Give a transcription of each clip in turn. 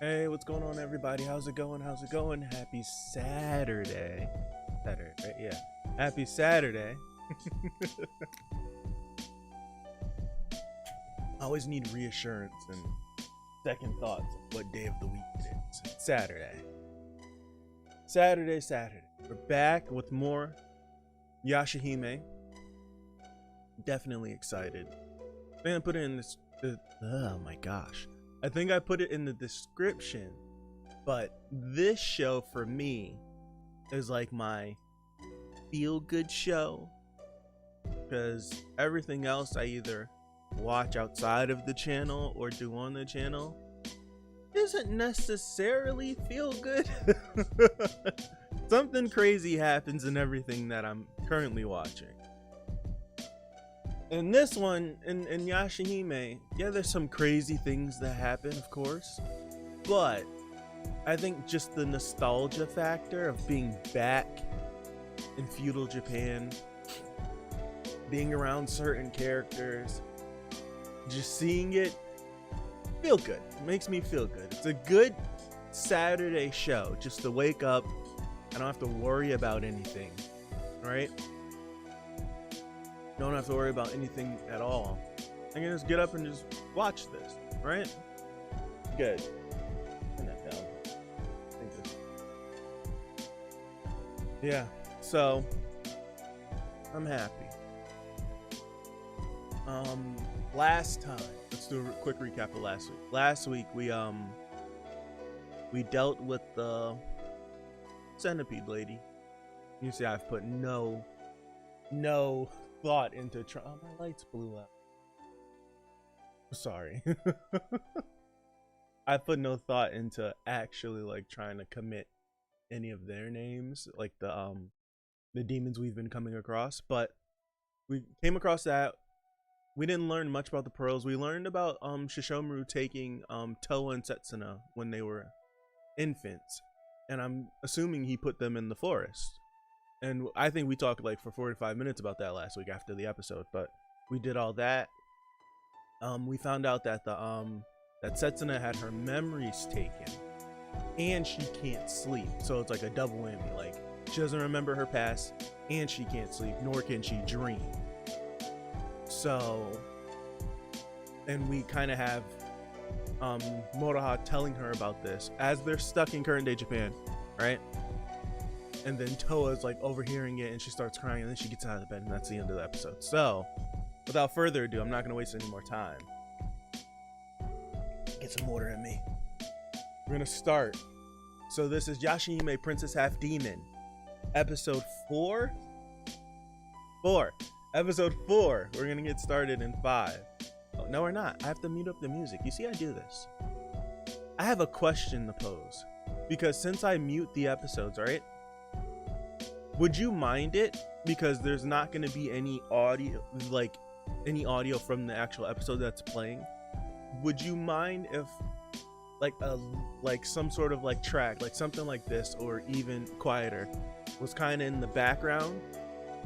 Hey, what's going on, everybody? How's it going? How's it going? Happy Saturday. Saturday, right? Yeah. Happy Saturday. I always need reassurance and second thoughts of what day of the week it is. It's Saturday. Saturday. We're back with more Yashahime. Definitely excited. I think I put it in this. Oh my gosh. I think I put it in the description, but this show for me is like my feel-good show, because everything else I either watch outside of the channel or do on the channel isn't necessarily feel good. Something crazy happens in everything that I'm currently watching. In this one, in Yashahime, yeah, there's some crazy things that happen, of course, but I think just the nostalgia factor of being back in feudal Japan, being around certain characters, just seeing it feel good. It makes me feel good. It's a good Saturday show just to wake up. I don't have to worry about anything, right? Don't have to worry about anything at all. I can just get up and just watch this, right? Good. Turn that down. Yeah, so I'm happy. Last time, let's do a quick recap of last week. Last week we dealt with the centipede lady. You see, I've put no thought into oh, my lights blew up. Sorry. I put no thought into actually like trying to commit any of their names, like the demons we've been coming across, but we came across that. We didn't learn much about the pearls. We learned about Shishomaru taking Towa and Setsuna when they were infants, and I'm assuming he put them in the forest. And I think we talked like for 45 minutes about that last week after the episode, but we did all that. We found out that that Setsuna had her memories taken and she can't sleep. So it's like a double whammy. Like, she doesn't remember her past and she can't sleep, nor can she dream. So, and we kind of have Moroha telling her about this as they're stuck in current day Japan, right? And then Towa's like overhearing it and she starts crying, and then she gets out of the bed, and that's the end of the episode. So without further ado, I'm not gonna waste any more time. Get some water in me. We're gonna start. So this is Yashahime Princess Half Demon, episode 4. Episode 4. We're gonna get started in 5. Oh, no, we're not. I have to mute up the music. You see, I do this. I have a question to pose, because since I mute the episodes, right? Would you mind it? Because there's not going to be any audio, like any audio from the actual episode that's playing. Would you mind if like some sort of like track, like something like this, or even quieter, was kind of in the background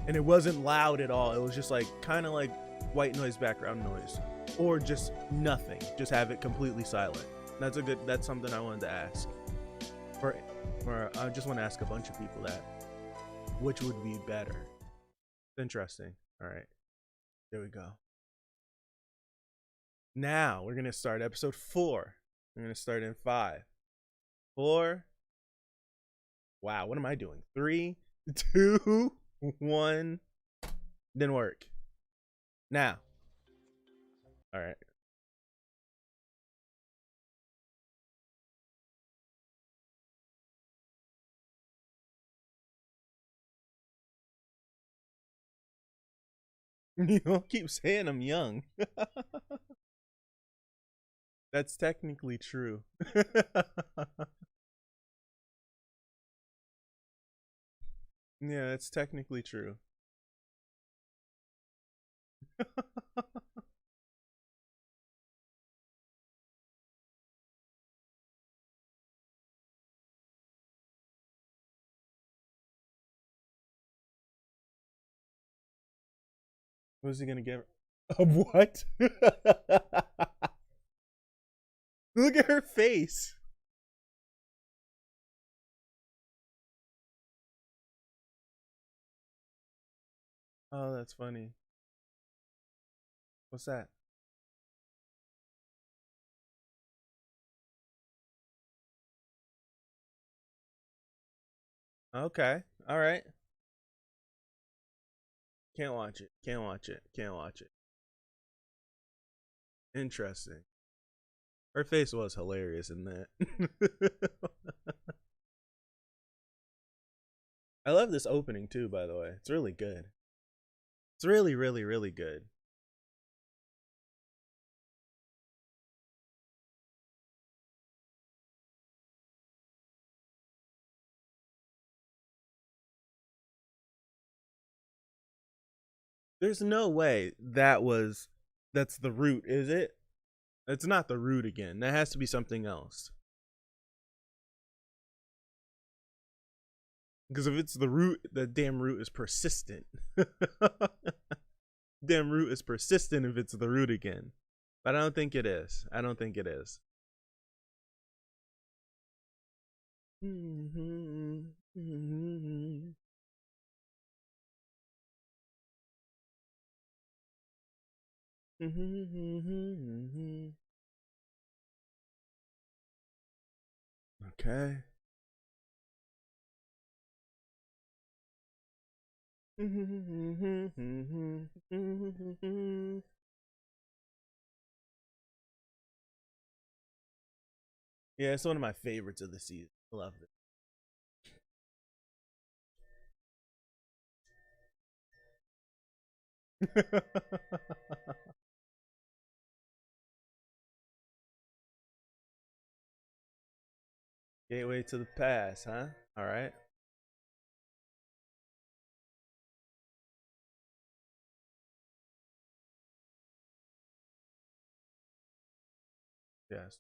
and it wasn't loud at all? It was just like kind of like white noise, background noise, or just nothing. Just have it completely silent. That's something I wanted to ask. I just want to ask a bunch of people that. Which would be better? Interesting. All right, there we go. Now we're gonna start episode 4. We're gonna start in 5, 4. Wow, what am I doing? 3, 2, 1. Didn't work. Now. All right. You don't keep saying I'm young. That's technically true. Yeah, that's technically true. What is he gonna give her? What? Look at her face. Oh, that's funny. What's that? Okay. All right. Can't watch it. Can't watch it. Can't watch it. Interesting. Her face was hilarious in that. I love this opening too, by the way. It's really good. It's really, really, really good. There's no way that's the root, is it? It's not the root again. That has to be something else. Because if it's the root, the damn root is persistent. Damn root is persistent if it's the root again. But I don't think it is. I don't think it is. Okay. Yeah, it's one of my favorites of the season. I love it. Gateway to the past, huh? All right. Yes.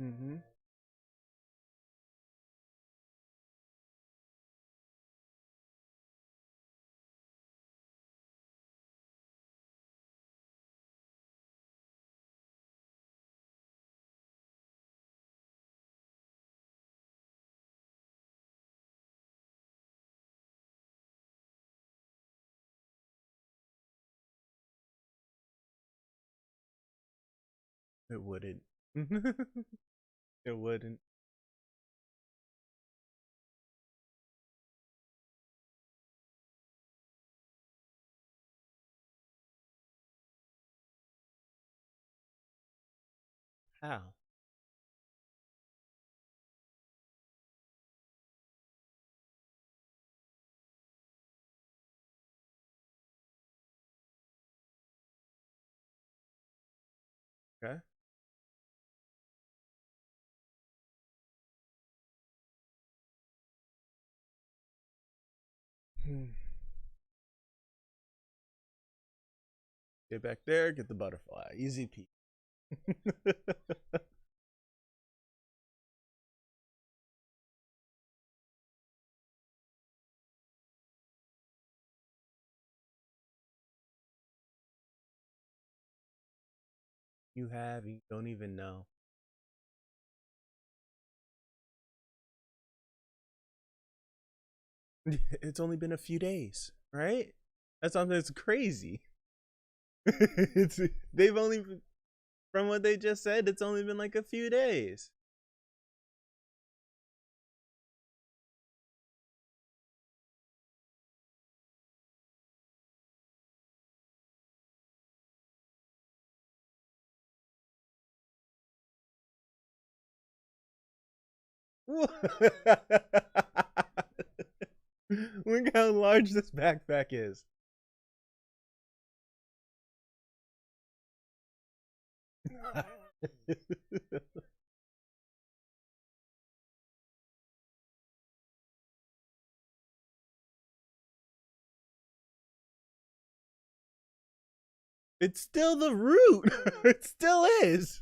Mm-hmm. It wouldn't. It wouldn't. How? Okay. Get back there, get the butterfly. Easy peasy. You have, you don't even know. It's only been a few days, right? That's something that's crazy. it's they've only from what they just said, it's only been like a few days. Look how large this backpack is. It's still the root. It still is.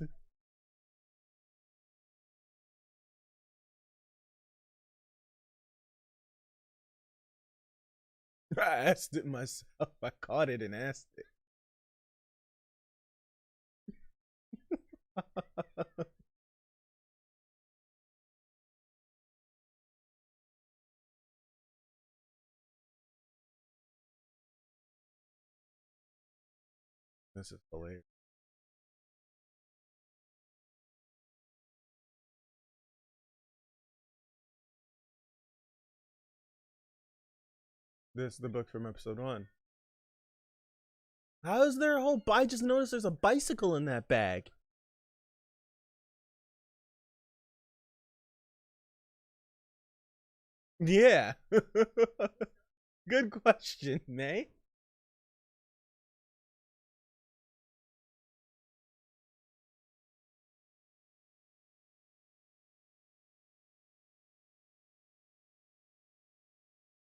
I asked it myself. I caught it and asked it. This is hilarious. This is the book from episode 1. How is there a whole? I just noticed there's a bicycle in that bag. Yeah. Good question, May.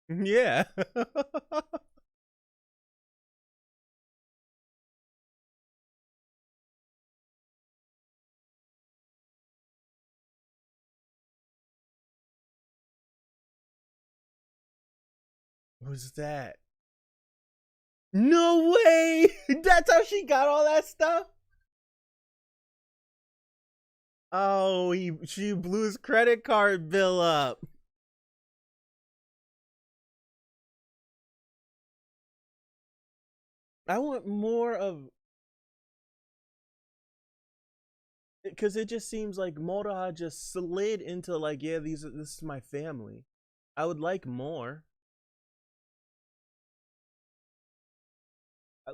Yeah. What's that? No way! That's how she got all that stuff? Oh, she blew his credit card bill up. I want more of, because it just seems like Moraha just slid into like, yeah, this is my family. I would like more.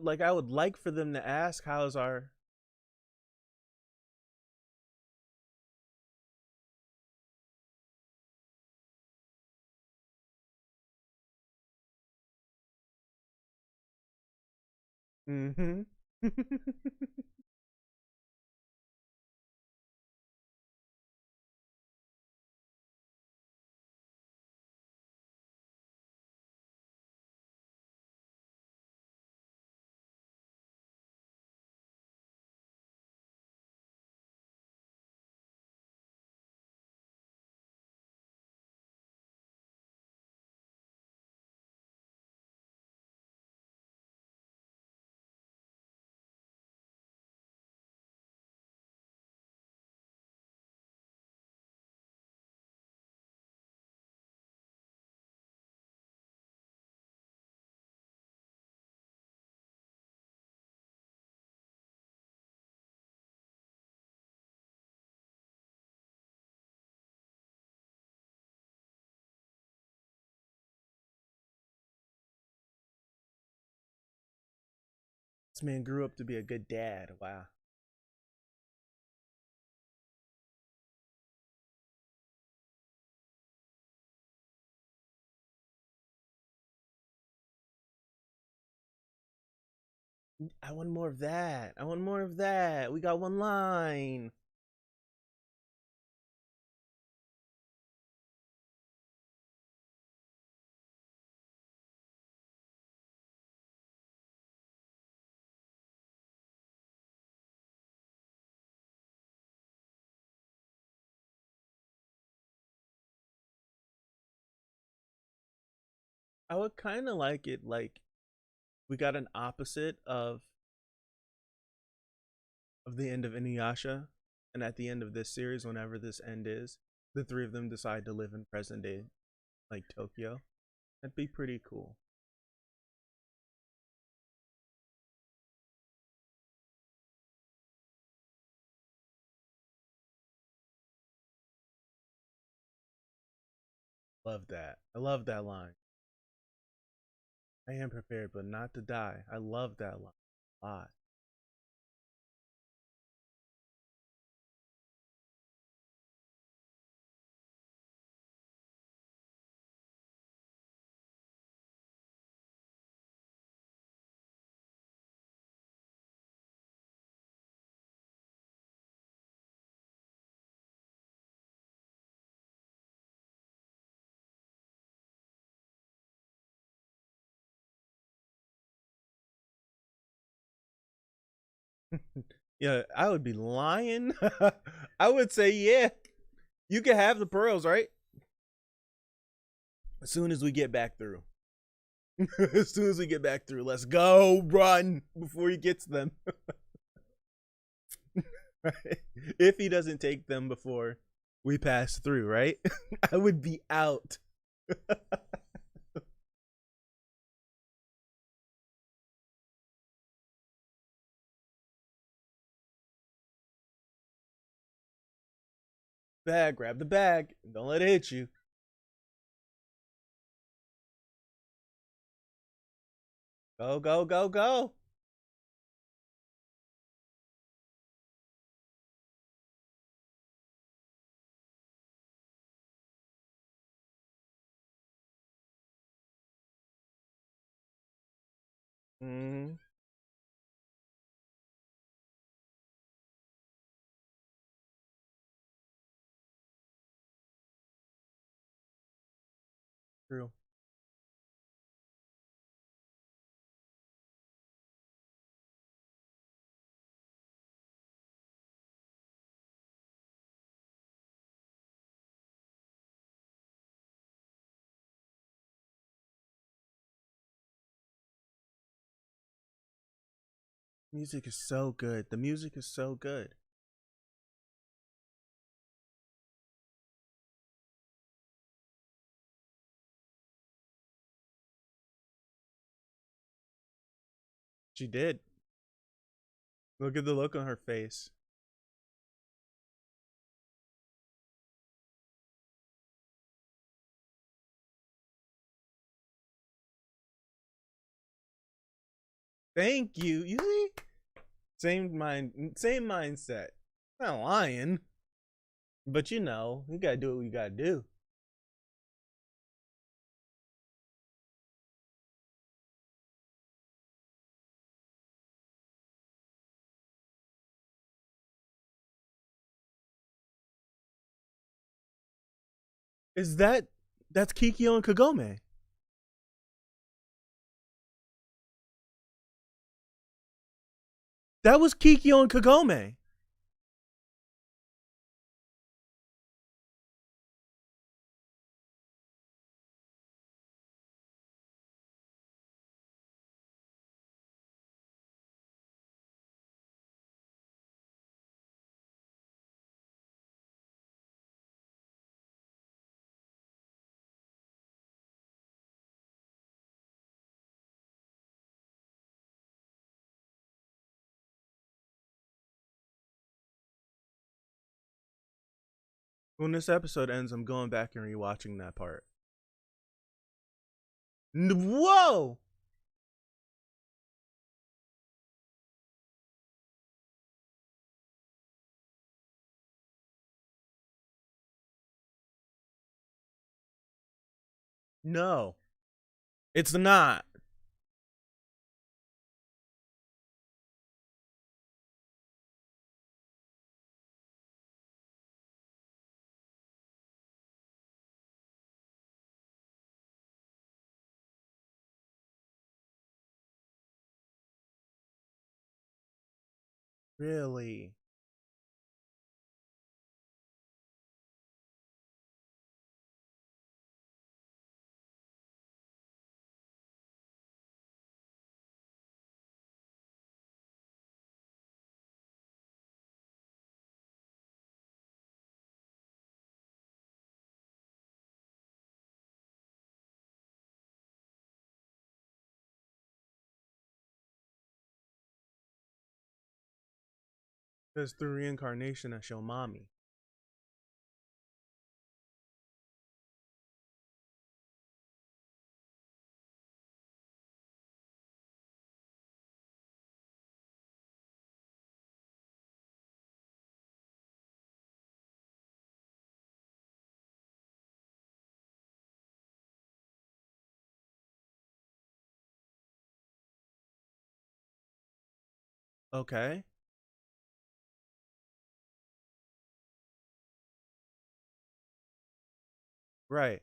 Like, I would like for them to ask, how's our. Mm-hmm. This man grew up to be a good dad. Wow. I want more of that. I want more of that. We got one line. I would kind of like it like we got an opposite of the end of Inuyasha, and at the end of this series, whenever this end is, the three of them decide to live in present day, like Tokyo. That'd be pretty cool. Love that. I love that line. I am prepared, but not to die. I love that line a lot. Yeah, I would be lying. I would say, yeah, you can have the pearls, right? As soon as we get back through. As soon as we get back through, let's go run before he gets them. Right? If he doesn't take them before we pass through, right? I would be out. Bag, grab the bag. Don't let it hit you. Go, go, go, go. Mm, true. Music is so good. The music is so good. She did. Look at the look on her face. Thank you. You see? Same mindset. Not lying. But you gotta do what you gotta do. Is that's Kikyo and Kagome? That was Kikyo and Kagome. When this episode ends, I'm going back and rewatching that part. Whoa! No, it's not. Really? Because through reincarnation, I show mommy. Okay. Right.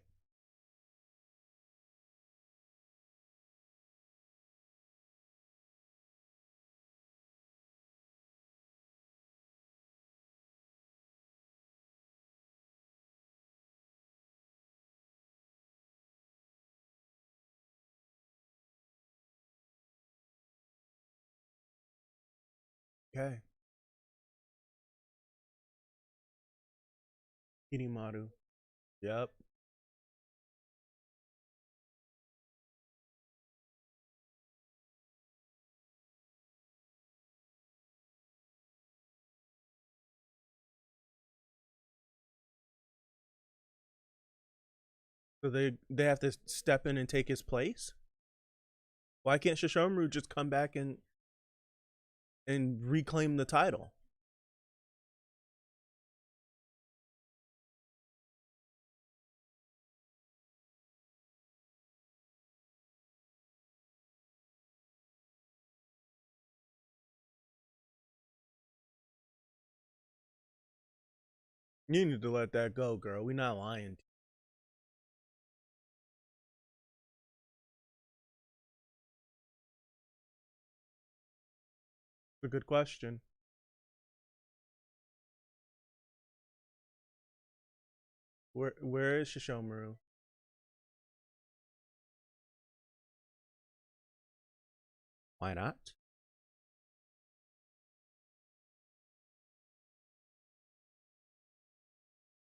Okay. Hirimaru. Yep. So they have to step in and take his place. Why can't Shishomaru just come back and reclaim the title? You need to let that go, girl. We're not lying. It's a good question. Where is Shishomaru? Why not?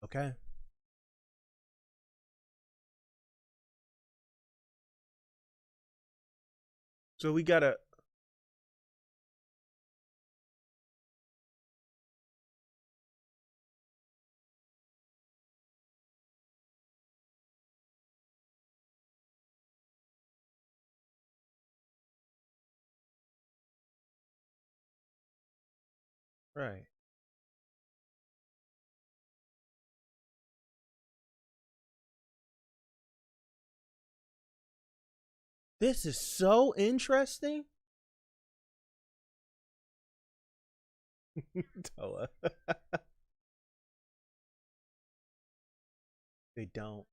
Okay. So we gotta. Right. This is so interesting. Towa. They don't.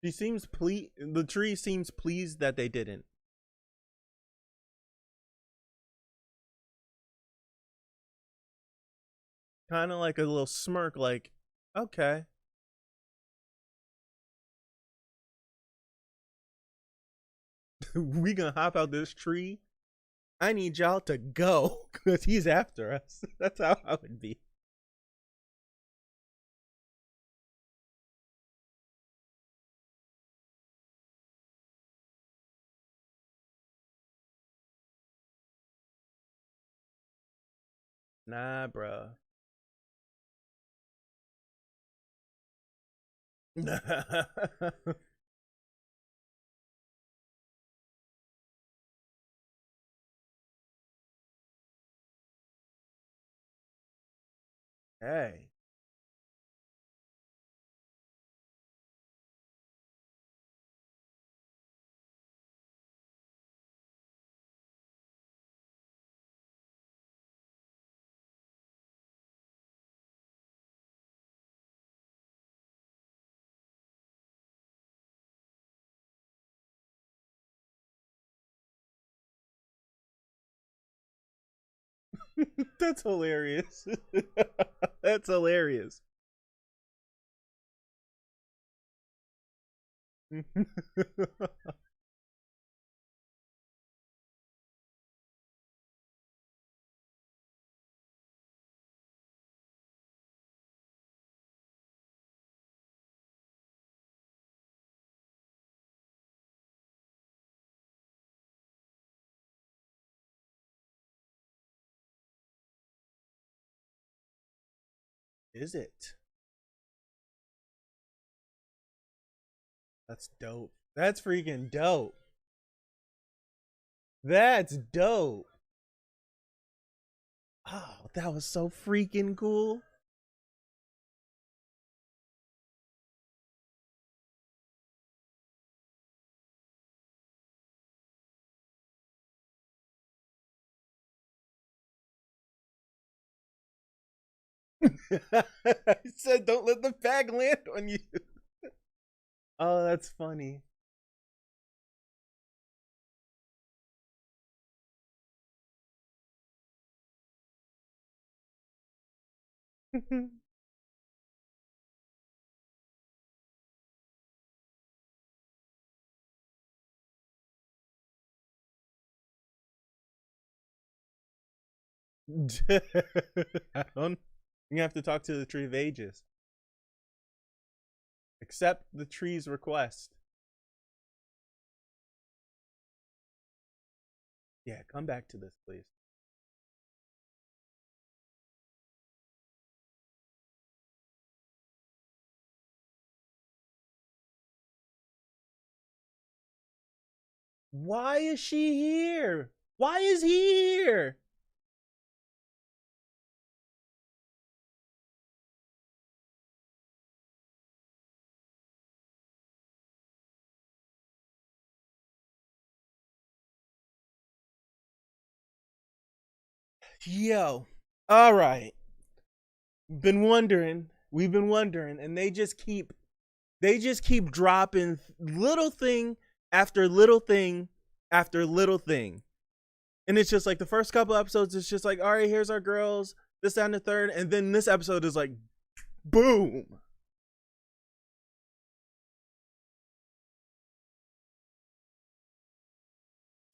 She seems the tree seems pleased that they didn't. Kind of like a little smirk, like, okay. We gonna hop out this tree. I need y'all to go because he's after us. That's how I would be. Nah, bruh. Hey, that's hilarious. That's hilarious. Is it? That's dope. That's freaking dope. That's dope. Oh, that was so freaking cool. I said, don't let the bag land on you. Oh, that's funny. I don't. You have to talk to the Tree of Ages. Accept the tree's request. Yeah, come back to this, please. Why is she here? Why is he here? Yo, all right. Been wondering. We've been wondering, and they just keep dropping little thing after little thing after little thing. And it's just like the first couple episodes, it's just like, all right, here's our girls, this, that, and the third. And then this episode is like, boom.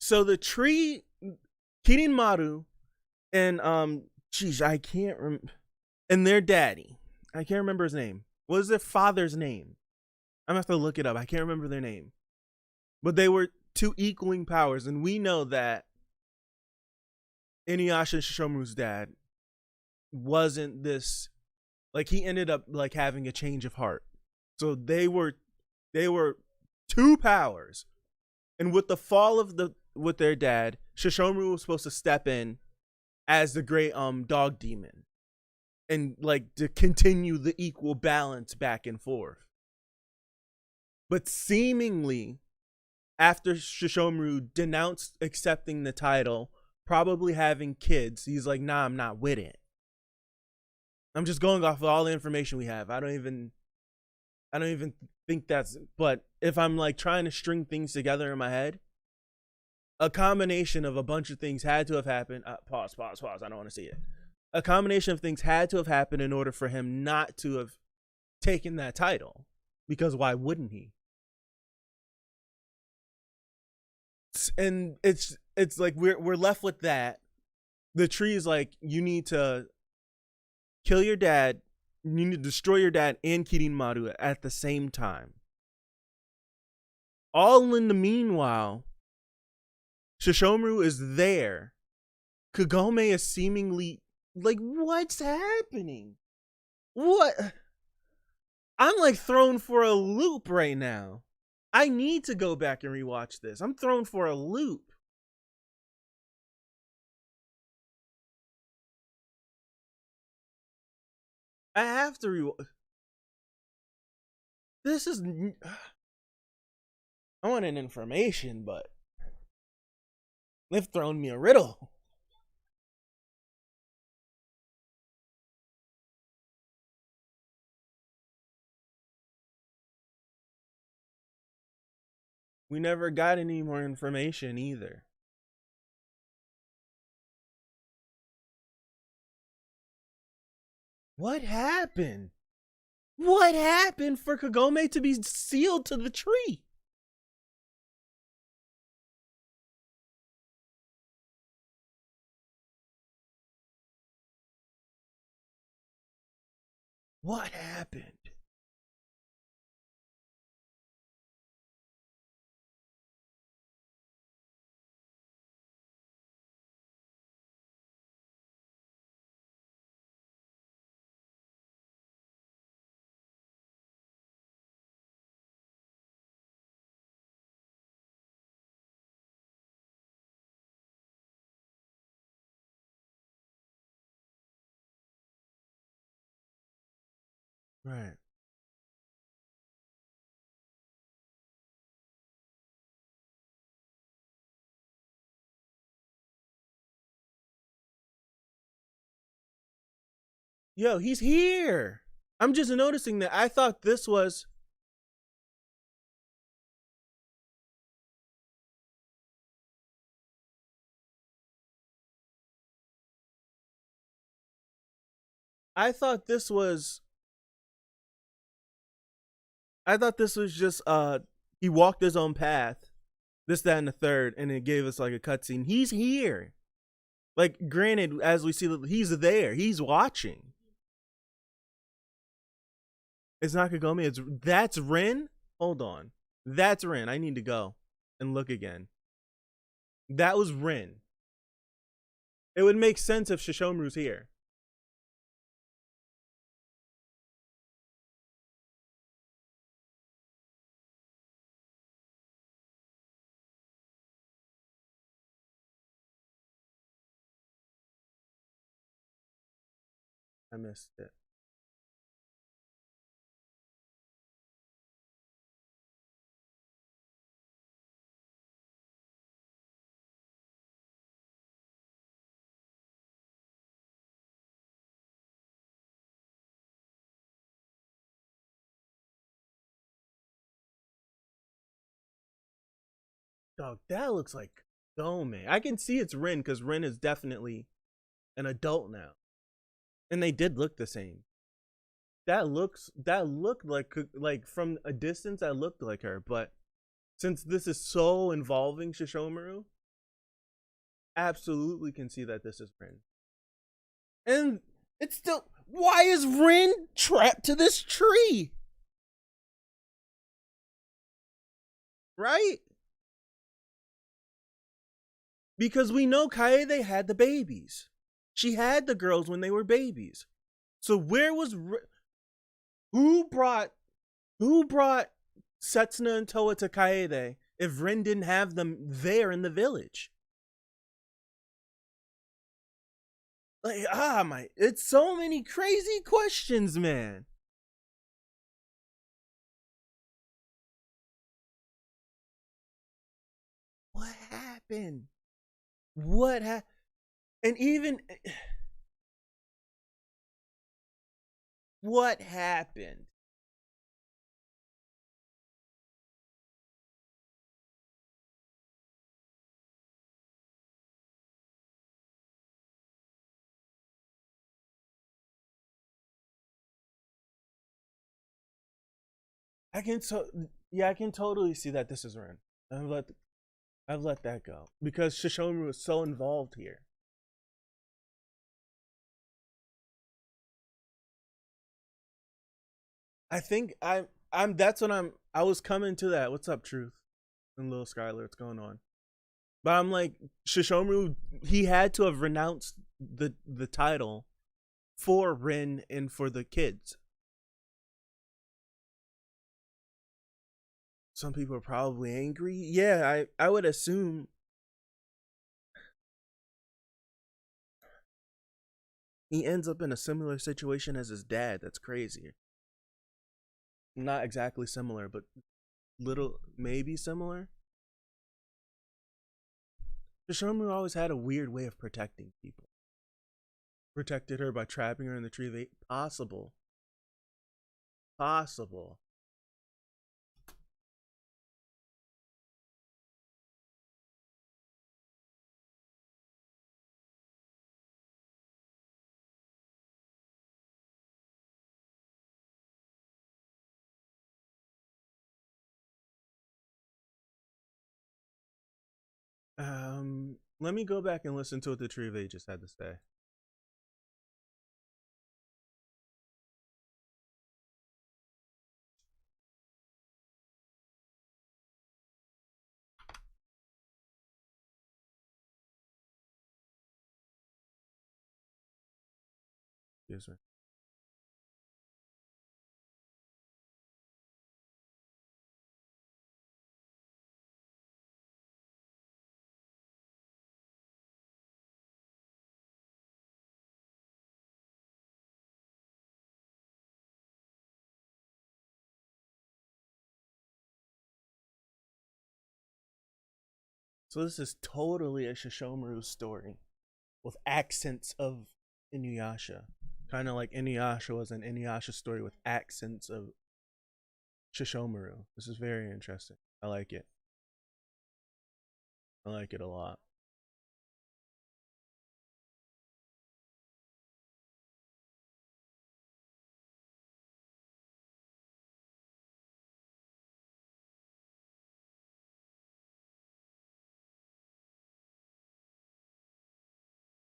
So the tree, Kirin Maru, and geez, I can't remember, and their daddy, I can't remember his name. What was their father's name? I'm gonna have to look it up. I can't remember their name. But they were two equaling powers, and we know that Inuyasha Shishomaru's dad wasn't this, like, he ended up like having a change of heart. So they were two powers. And with the fall of with their dad, Shishomaru was supposed to step in as the great dog demon and like to continue the equal balance back and forth. But seemingly after Shishomaru denounced accepting the title, probably having kids, he's like, nah, I'm not with it. I'm just going off of all the information we have. I don't even think that's, but if I'm like trying to string things together in my head, a combination of a bunch of things had to have happened. Pause. I don't want to see it. A combination of things had to have happened in order for him not to have taken that title. Because why wouldn't he? And it's like we're left with that. The tree is like, you need to kill your dad, you need to destroy your dad and Kirin Maru at the same time. All in the meanwhile, Shishomaru is there. Kagome is seemingly like, what's happening? What? I'm like thrown for a loop right now. I need to go back and rewatch this. I'm thrown for a loop. I have to rewatch. This is. I want an information, but they've thrown me a riddle. We never got any more information either. What happened? What happened for Kagome to be sealed to the tree? What happened? Right. Yo, he's here. I'm just noticing that. I thought this was. I thought this was. I thought this was just he walked his own path, this, that, and the third, and it gave us like a cutscene. He's here. Like, granted, as we see, he's there. He's watching. It's not Kagome. That's Rin? Hold on. That's Rin. I need to go and look again. That was Rin. It would make sense if Shishomaru's here. I missed it. Dog, that looks like Kagome. I can see it's Rin because Rin is definitely an adult now. And they did look the same. That looked like from a distance that looked like her, but since this is so involving Shishomaru, absolutely can see that this is Rin. And it's still, why is Rin trapped to this tree? Right? Because we know Kaede had the babies. She had the girls when they were babies. So where was who brought Setsuna and Towa to Kaede if Rin didn't have them there in the village? Like, it's so many crazy questions, man. What happened? And even what happened? I can totally see that this is Rin. I've let that go because Shishomaru was so involved here. I think I was coming to that. What's up, Truth? And Little Skylar, what's going on? But I'm like, Shishomaru, he had to have renounced the title for Rin and for the kids. Some people are probably angry. Yeah, I would assume he ends up in a similar situation as his dad. That's crazy. Not exactly similar, but little maybe similar. Shishomaru always had a weird way of protecting people. Protected her by trapping her in the tree. Possible. Let me go back and listen to what the Tree of Ages had to say. Excuse me. So this is totally a Shishomaru story with accents of Inuyasha. Kind of like Inuyasha was an Inuyasha story with accents of Shishomaru. This is very interesting. I like it. I like it a lot.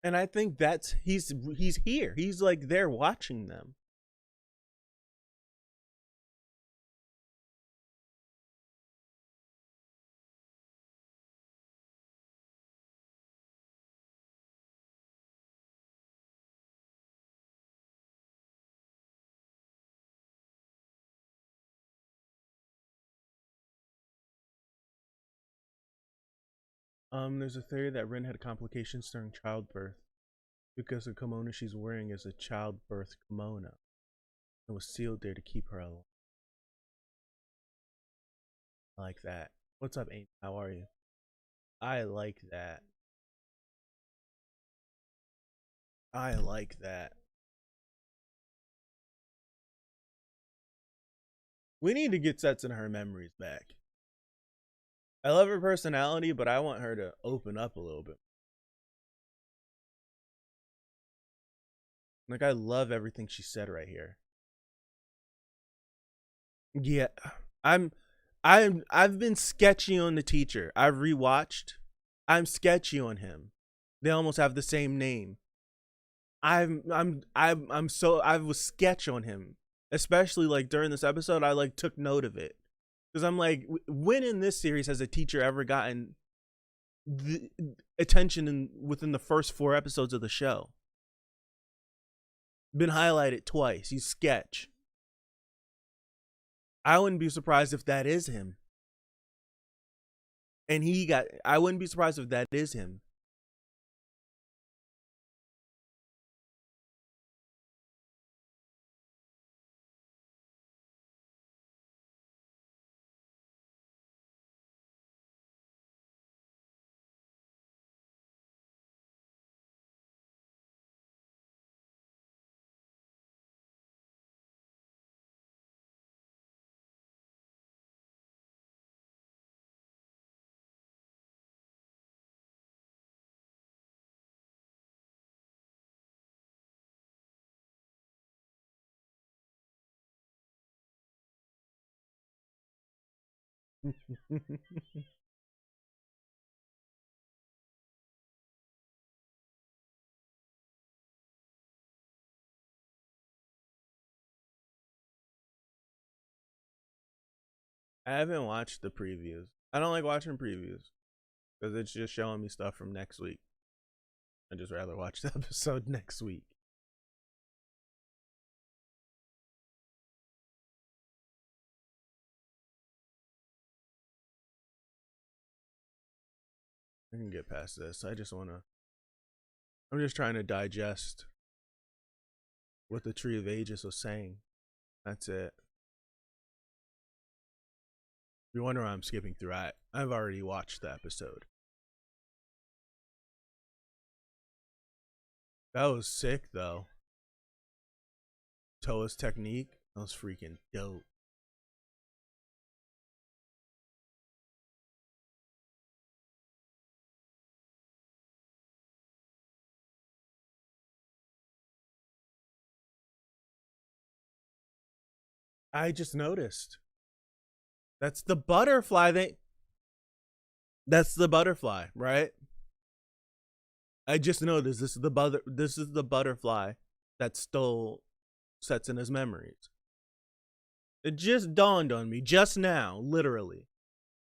And I think that's he's here. He's like there watching them. There's a theory that Rin had complications during childbirth because the kimono she's wearing is a childbirth kimono and was sealed there to keep her alive. I like that. What's up, Amy? How are you? I like that. I like that. We need to get Setsuna her memories back. I love her personality, but I want her to open up a little bit. Like, I love everything she said right here. Yeah, I'm I've been sketchy on the teacher. I've rewatched. I'm sketchy on him. They almost have the same name. I'm so I was sketch on him, especially like during this episode. I like took note of it because I'm like, when in this series has a teacher ever gotten the attention within the first 4 episodes of the show? Been highlighted twice. He's sketch. I wouldn't be surprised if that is him. And I wouldn't be surprised if that is him. I haven't watched the previews. I don't like watching previews because it's just showing me stuff from next week. I'd just rather watch the episode next week. I can get past this. I'm just trying to digest what the Tree of Ages was saying. That's it. If you wonder why I'm skipping through, I've already watched the episode. That was sick though. Towa's technique, that was freaking dope. I just noticed. That's the butterfly that's the butterfly, right? I just noticed this is the butterfly that stole Setsuna's memories. It just dawned on me just now, literally.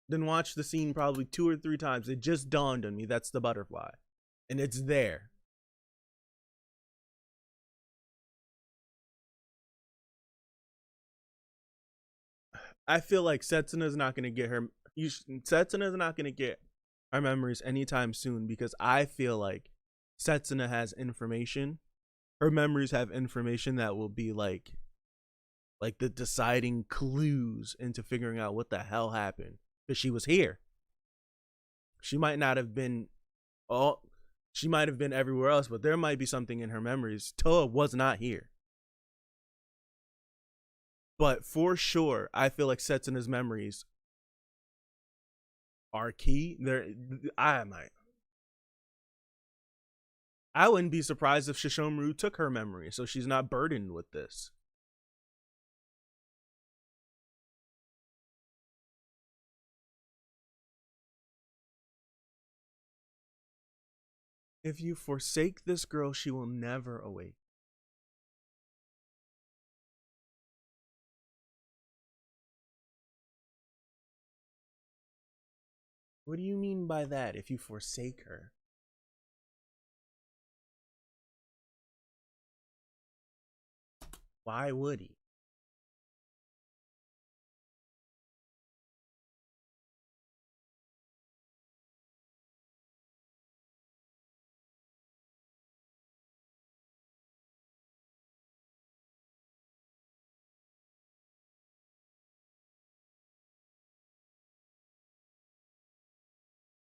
Then watched the scene probably 2 or 3 times. It just dawned on me that's the butterfly. And it's there. I feel like Setsuna's not going to get her Setsuna's not going to get our memories anytime soon because I feel like Setsuna has information. Her memories have information that will be like the deciding clues into figuring out what the hell happened because she was here. She might not have been all she might have been everywhere else, but there might be something in her memories. Towa was not here. But for sure, I feel like Setsuna's memories are key. I wouldn't be surprised if Shishomaru took her memory, so she's not burdened with this. If you forsake this girl, she will never awake. What do you mean by that? If you forsake her? Why would he?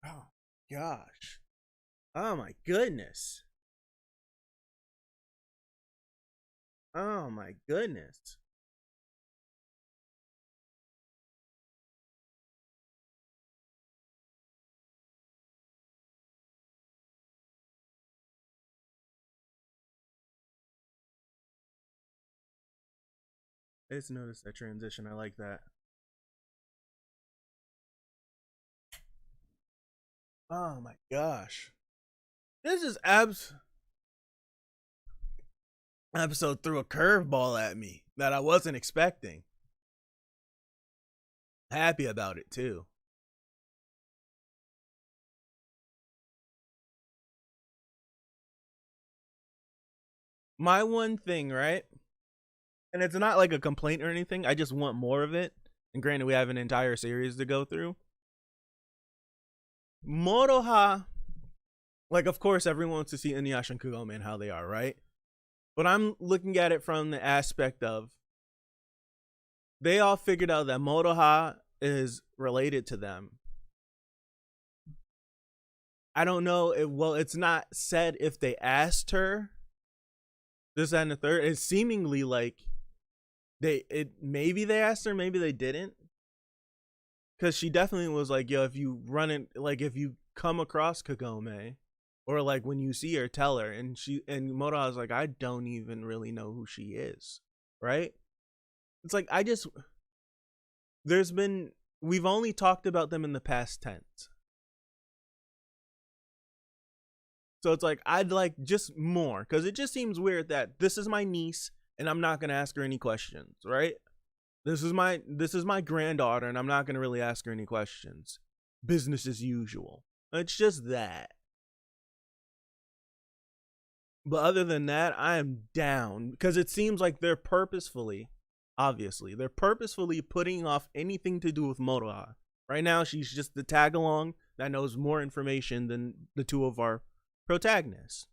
Oh gosh. Oh my goodness. Oh my goodness. I just noticed that transition. I like that. Oh my gosh. This is episode threw a curveball at me that I wasn't expecting. Happy about it too. My one thing, right? And it's not like a complaint or anything. I just want more of it. And granted, we have an entire series to go through. Moroha, like, of course, everyone wants to see Inuyasha and Kagome and how they are, right? But I'm looking at it from the aspect of they all figured out that Moroha is related to them. I don't know. It's not said if they asked her this, that, and the third. It's seemingly like maybe they asked her, maybe they didn't. Because she definitely was like, yo, if you run it, like if you come across Kagome, or like when you see her, tell her. And Moroha was like, I don't even really know who she is, right? It's like we've only talked about them in the past tense. So it's like, I'd like just more, because it just seems weird that this is my niece and I'm not going to ask her any questions, right? This is my granddaughter and I'm not going to really ask her any questions. Business as usual. It's just that. But other than that, I am down, because it seems like they're purposefully putting off anything to do with Moroha. Right now, she's just the tag along that knows more information than the two of our protagonists.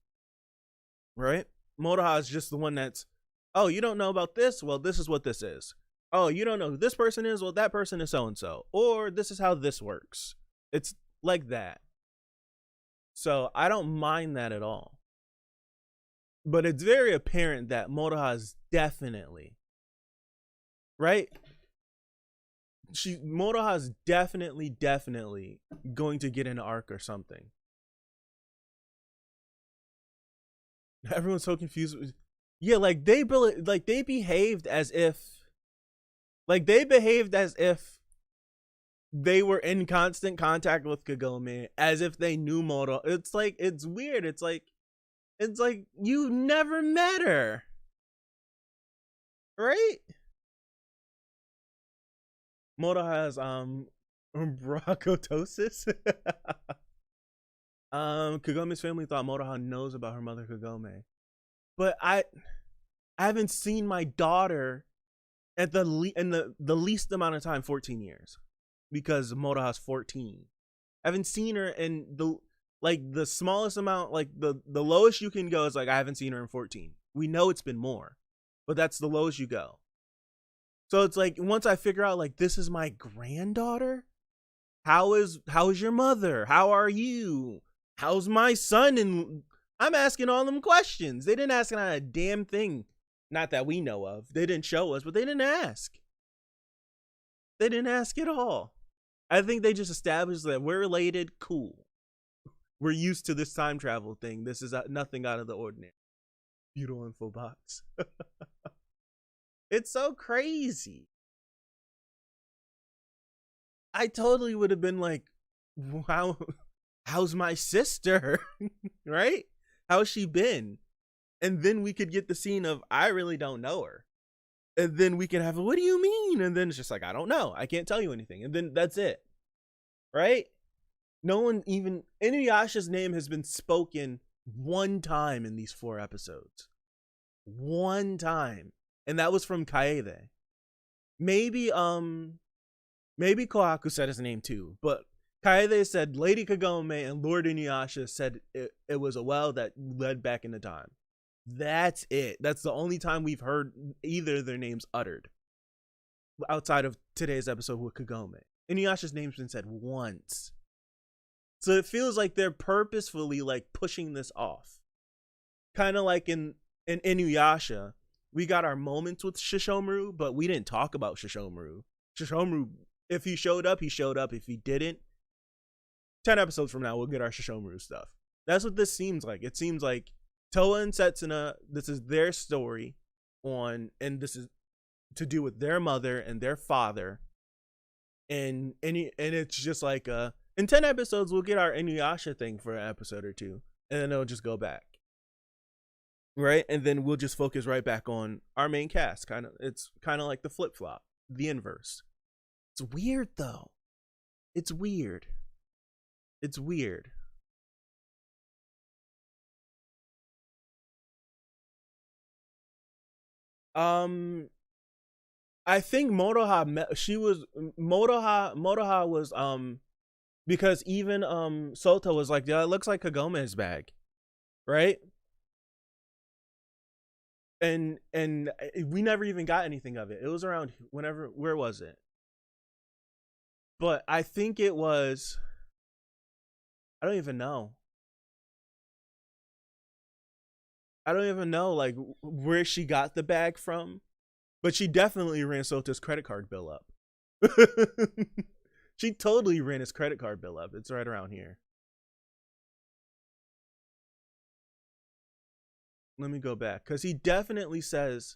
Right? Moroha is just the one that's, oh, you don't know about this? Well, this is what this is. Oh, you don't know who this person is? Well, that person is so-and-so. Or this is how this works. It's like that. So I don't mind that at all. But it's very apparent that Moroha is definitely, right? Moroha is definitely going to get an arc or something. Everyone's so confused. Yeah, like they behaved as if they were in constant contact with Kagome, as if they knew Moroha. It's like, it's weird. It's like you never met her, right? Moroha has brachiotosis. Kagome's family thought Moroha knows about her mother Kagome, but I haven't seen my daughter at the least amount of time, 14 years, because Moroha's 14. I haven't seen her in the smallest amount, like the lowest you can go is like, I haven't seen her in 14. We know it's been more, but that's the lowest you go. So it's like, once I figure out like, this is my granddaughter, how is your mother? How are you? How's my son? And I'm asking all them questions. They didn't ask not a damn thing. Not that we know of. They didn't show us, but they didn't ask. They didn't ask at all. I think they just established that we're related. Cool. We're used to this time travel thing. This is nothing out of the ordinary. Feudal info box. It's so crazy. I totally would have been like, wow. how's my sister? Right? How's she been? And then we could get the scene of, I really don't know her. And then we can have, what do you mean? And then it's just like, I don't know. I can't tell you anything. And then that's it. Right? No one even, Inuyasha's name has been spoken one time in these 4 episodes. One time. And that was from Kaede. Maybe Kohaku said his name too, but Kaede said Lady Kagome and Lord Inuyasha said it was a well that led back into time. That's it. That's the only time we've heard either of their names uttered outside of today's episode with Kagome. Inuyasha's name's been said once. So it feels like they're purposefully like pushing this off. Kind of like in Inuyasha, we got our moments with Shishomaru, but we didn't talk about Shishomaru. Shishomaru, if he showed up, he showed up. If he didn't, 10 episodes from now, we'll get our Shishomaru stuff. That's what this seems like. It seems like Towa and Setsuna, this is their story and this is to do with their mother and their father. And it's just like, in 10 episodes, we'll get our Inuyasha thing for an episode or 2. And then it'll just go back. Right? And then we'll just focus right back on our main cast. It's kind of like the flip-flop, the inverse. It's weird, though. It's weird. It's weird. I think Motoha was because even Sota was like, yeah, it looks like Kagome's bag, right? And we never even got anything of it. It was around where was it? But I think it was, I don't even know like where she got the bag from, but she definitely ran Sota's credit card bill up. She totally ran his credit card bill up. It's right around here. Let me go back, because he definitely says,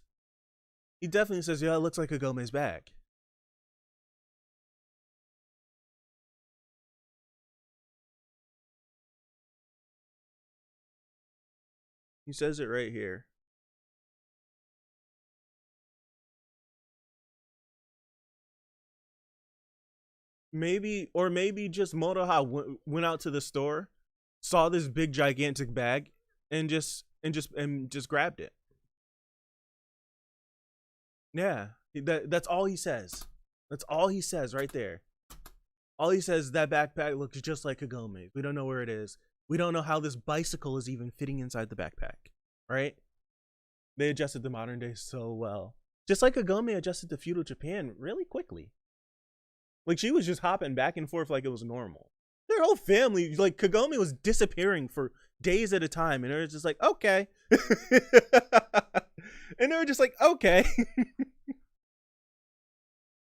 yeah, it looks like Kagome's bag. He says it right here. Maybe just Motoha went out to the store, saw this big gigantic bag, and just grabbed it. Yeah, that's all he says. That's all he says right there. All he says, that backpack looks just like Kagome's. We don't know where it is. We don't know how this bicycle is even fitting inside the backpack, right? They adjusted the modern day so well. Just like Kagome adjusted to feudal Japan really quickly. Like, she was just hopping back and forth like it was normal. Their whole family, like, Kagome was disappearing for days at a time, and it was just like, okay. And they were just like, okay.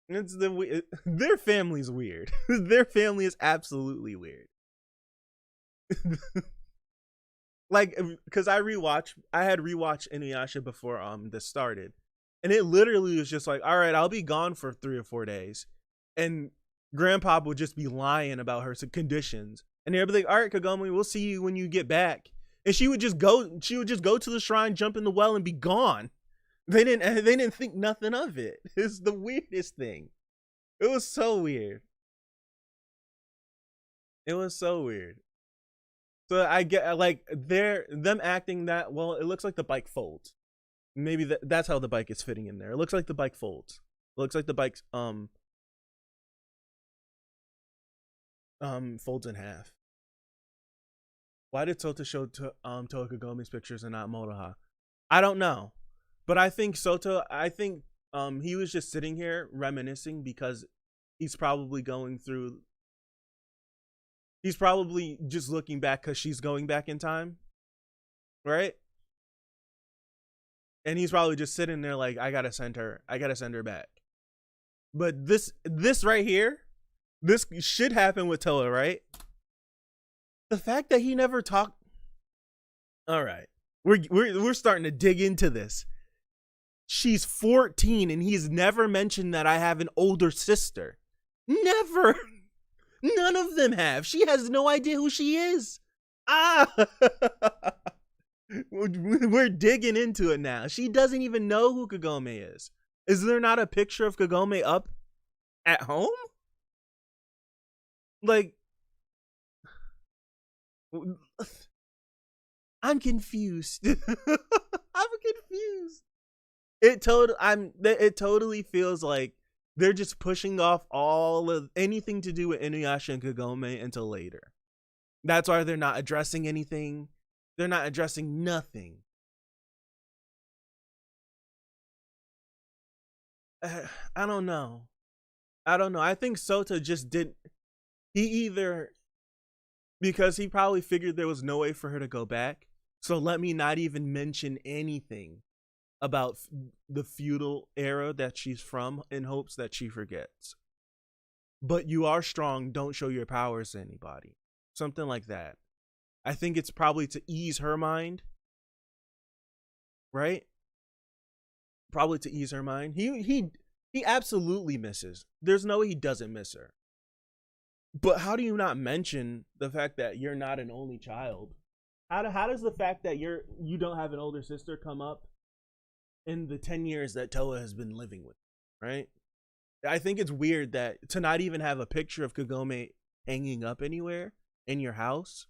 Their family's weird. Their family is absolutely weird. Like, because I had rewatched Inuyasha before this started, and it literally was just like, all right, I'll be gone for 3 or 4 days, and Grandpa would just be lying about her conditions, and they'd be like, all right, Kagome, we'll see you when you get back. And she would just go to the shrine, jump in the well, and be gone. They didn't think nothing of it. It's the weirdest thing. It was so weird. It was so weird. So I get, like, them acting that, well, it looks like the bike folds. Maybe that's how the bike is fitting in there. It looks like the bike folds. It looks like the bike's folds in half. Why did Sota show Towa Kagome's pictures and not Motoha? I don't know. But I think he was just sitting here reminiscing, because he's probably just looking back because she's going back in time, right? And he's probably just sitting there like, I gotta send her back. But this right here, this should happen with Towa, right? The fact that he never talked. All right, we're starting to dig into this. She's 14 and he's never mentioned that I have an older sister. Never. None of them have. She has no idea who she is. Ah! We're digging into it now. She doesn't even know who Kagome is. Is there not a picture of Kagome up at home? Like, I'm confused. I'm confused. It totally feels like they're just pushing off all of anything to do with Inuyasha and Kagome until later. That's why they're not addressing anything. They're not addressing nothing. I don't know. I think Sota just didn't. He either, because he probably figured there was no way for her to go back, so let me not even mention anything about the feudal era that she's from in hopes that she forgets. But you are strong, don't show your powers to anybody. Something like that. I think it's probably to ease her mind. Right? Probably to ease her mind. He absolutely misses. There's no way he doesn't miss her. But how do you not mention the fact that you're not an only child? How does the fact that you don't have an older sister come up in the 10 years that Towa has been living with, right? I think it's weird that to not even have a picture of Kagome hanging up anywhere in your house.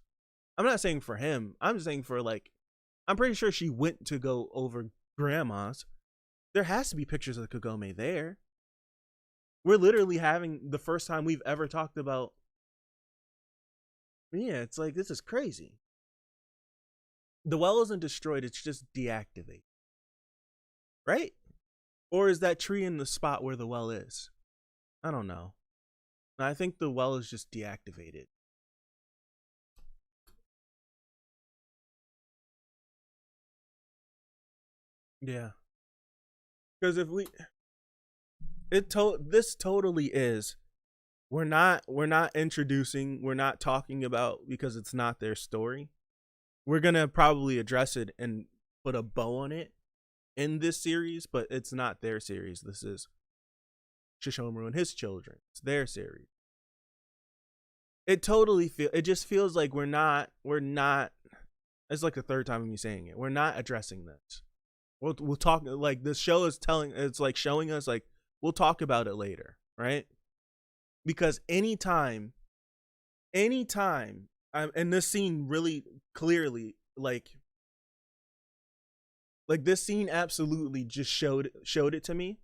I'm not saying for him. I'm saying for, like, I'm pretty sure she went to go over grandma's. There has to be pictures of Kagome there. We're literally having the first time we've ever talked about. Yeah, it's like, this is crazy. The well isn't destroyed, it's just deactivated. Right? Or is that tree in the spot where the well is? I don't know. I think the well is just deactivated. Yeah. Because if we this totally is, we're not introducing, we're not talking about, because it's not their story. We're gonna probably address it and put a bow on it in this series, but it's not their series. This is Shishomaru and his children. It's their series. It just feels like we're not, it's like the third time of me saying it. We're not addressing this. We'll talk, like, this show is it's like showing us, like, we'll talk about it later, right? Because anytime, and this scene really clearly, like this scene absolutely just showed it to me.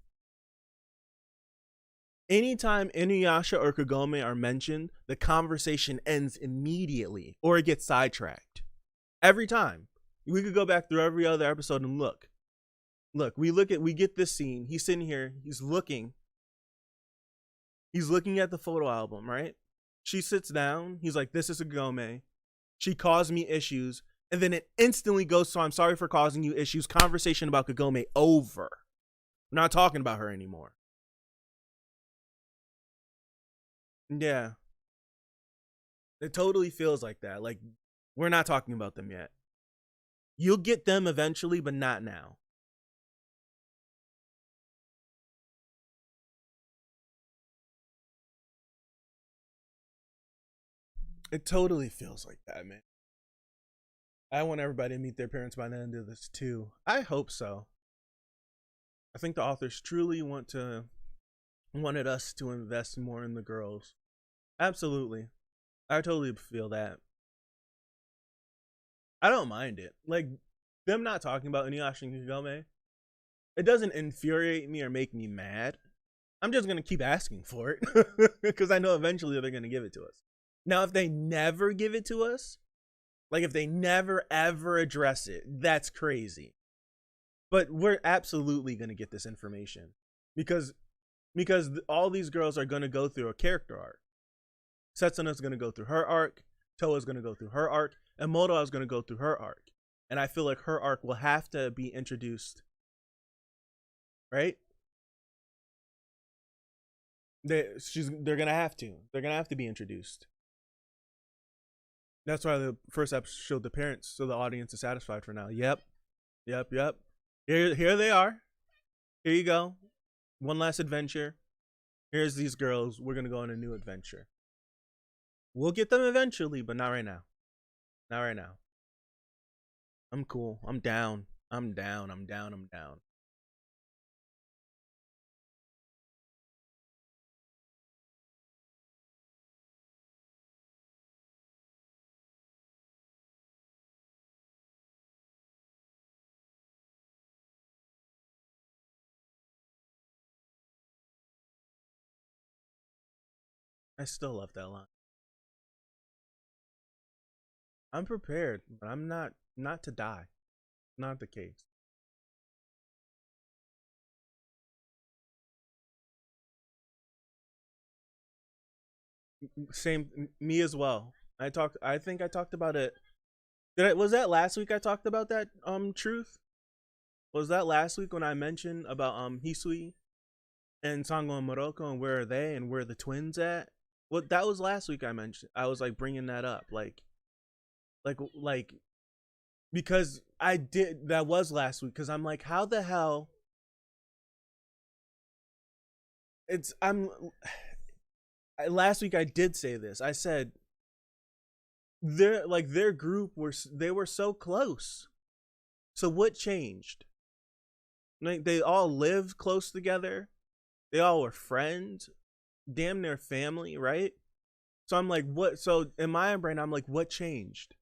Anytime Inuyasha or Kagome are mentioned, the conversation ends immediately, or it gets sidetracked. Every time. We could go back through every other episode and look. We get this scene. He's sitting here. He's looking at the photo album, right? She sits down. He's like, this is Kagome. She caused me issues. And then it instantly goes, so I'm sorry for causing you issues. Conversation about Kagome over. We're not talking about her anymore. Yeah. It totally feels like that. Like, we're not talking about them yet. You'll get them eventually, but not now. It totally feels like that, man. I want everybody to meet their parents by the end of this too. I hope so. I think the authors truly wanted us to invest more in the girls. Absolutely. I totally feel that. I don't mind it. Like, them not talking about Inuyasha and Kagome, it doesn't infuriate me or make me mad. I'm just gonna keep asking for it because I know eventually they're gonna give it to us. Now, if they never give it to us, like if they never ever address it, that's crazy. But we're absolutely gonna get this information because all these girls are gonna go through a character arc. Setsuna's gonna go through her arc, Towa's gonna go through her arc, and Motoa's gonna go through her arc. And I feel like her arc will have to be introduced, right? They're gonna have to be introduced. That's why the first episode showed the parents, so the audience is satisfied for now. Yep. Here they are. Here you go. One last adventure. Here's these girls. We're gonna go on a new adventure. We'll get them eventually, but not right now. Not right now. I'm cool. I'm down. I'm down. I'm down. I'm down. I still love that line. I'm prepared, but I'm not to die. Not the case. Same me as well. I think I talked about it. Was that last week I talked about that truth? Was that last week when I mentioned about Hisui and Sango and Moroko and where are they and where are the twins at? Well, that was last week I mentioned. I was like bringing that up like because I did that was last week cuz I'm like how the hell it's I'm last week I did say this. I said their group they were so close. So what changed? Like they all lived close together. They all were friends, damn near family, right? So I'm like, what? So in my brain, I'm like, what changed?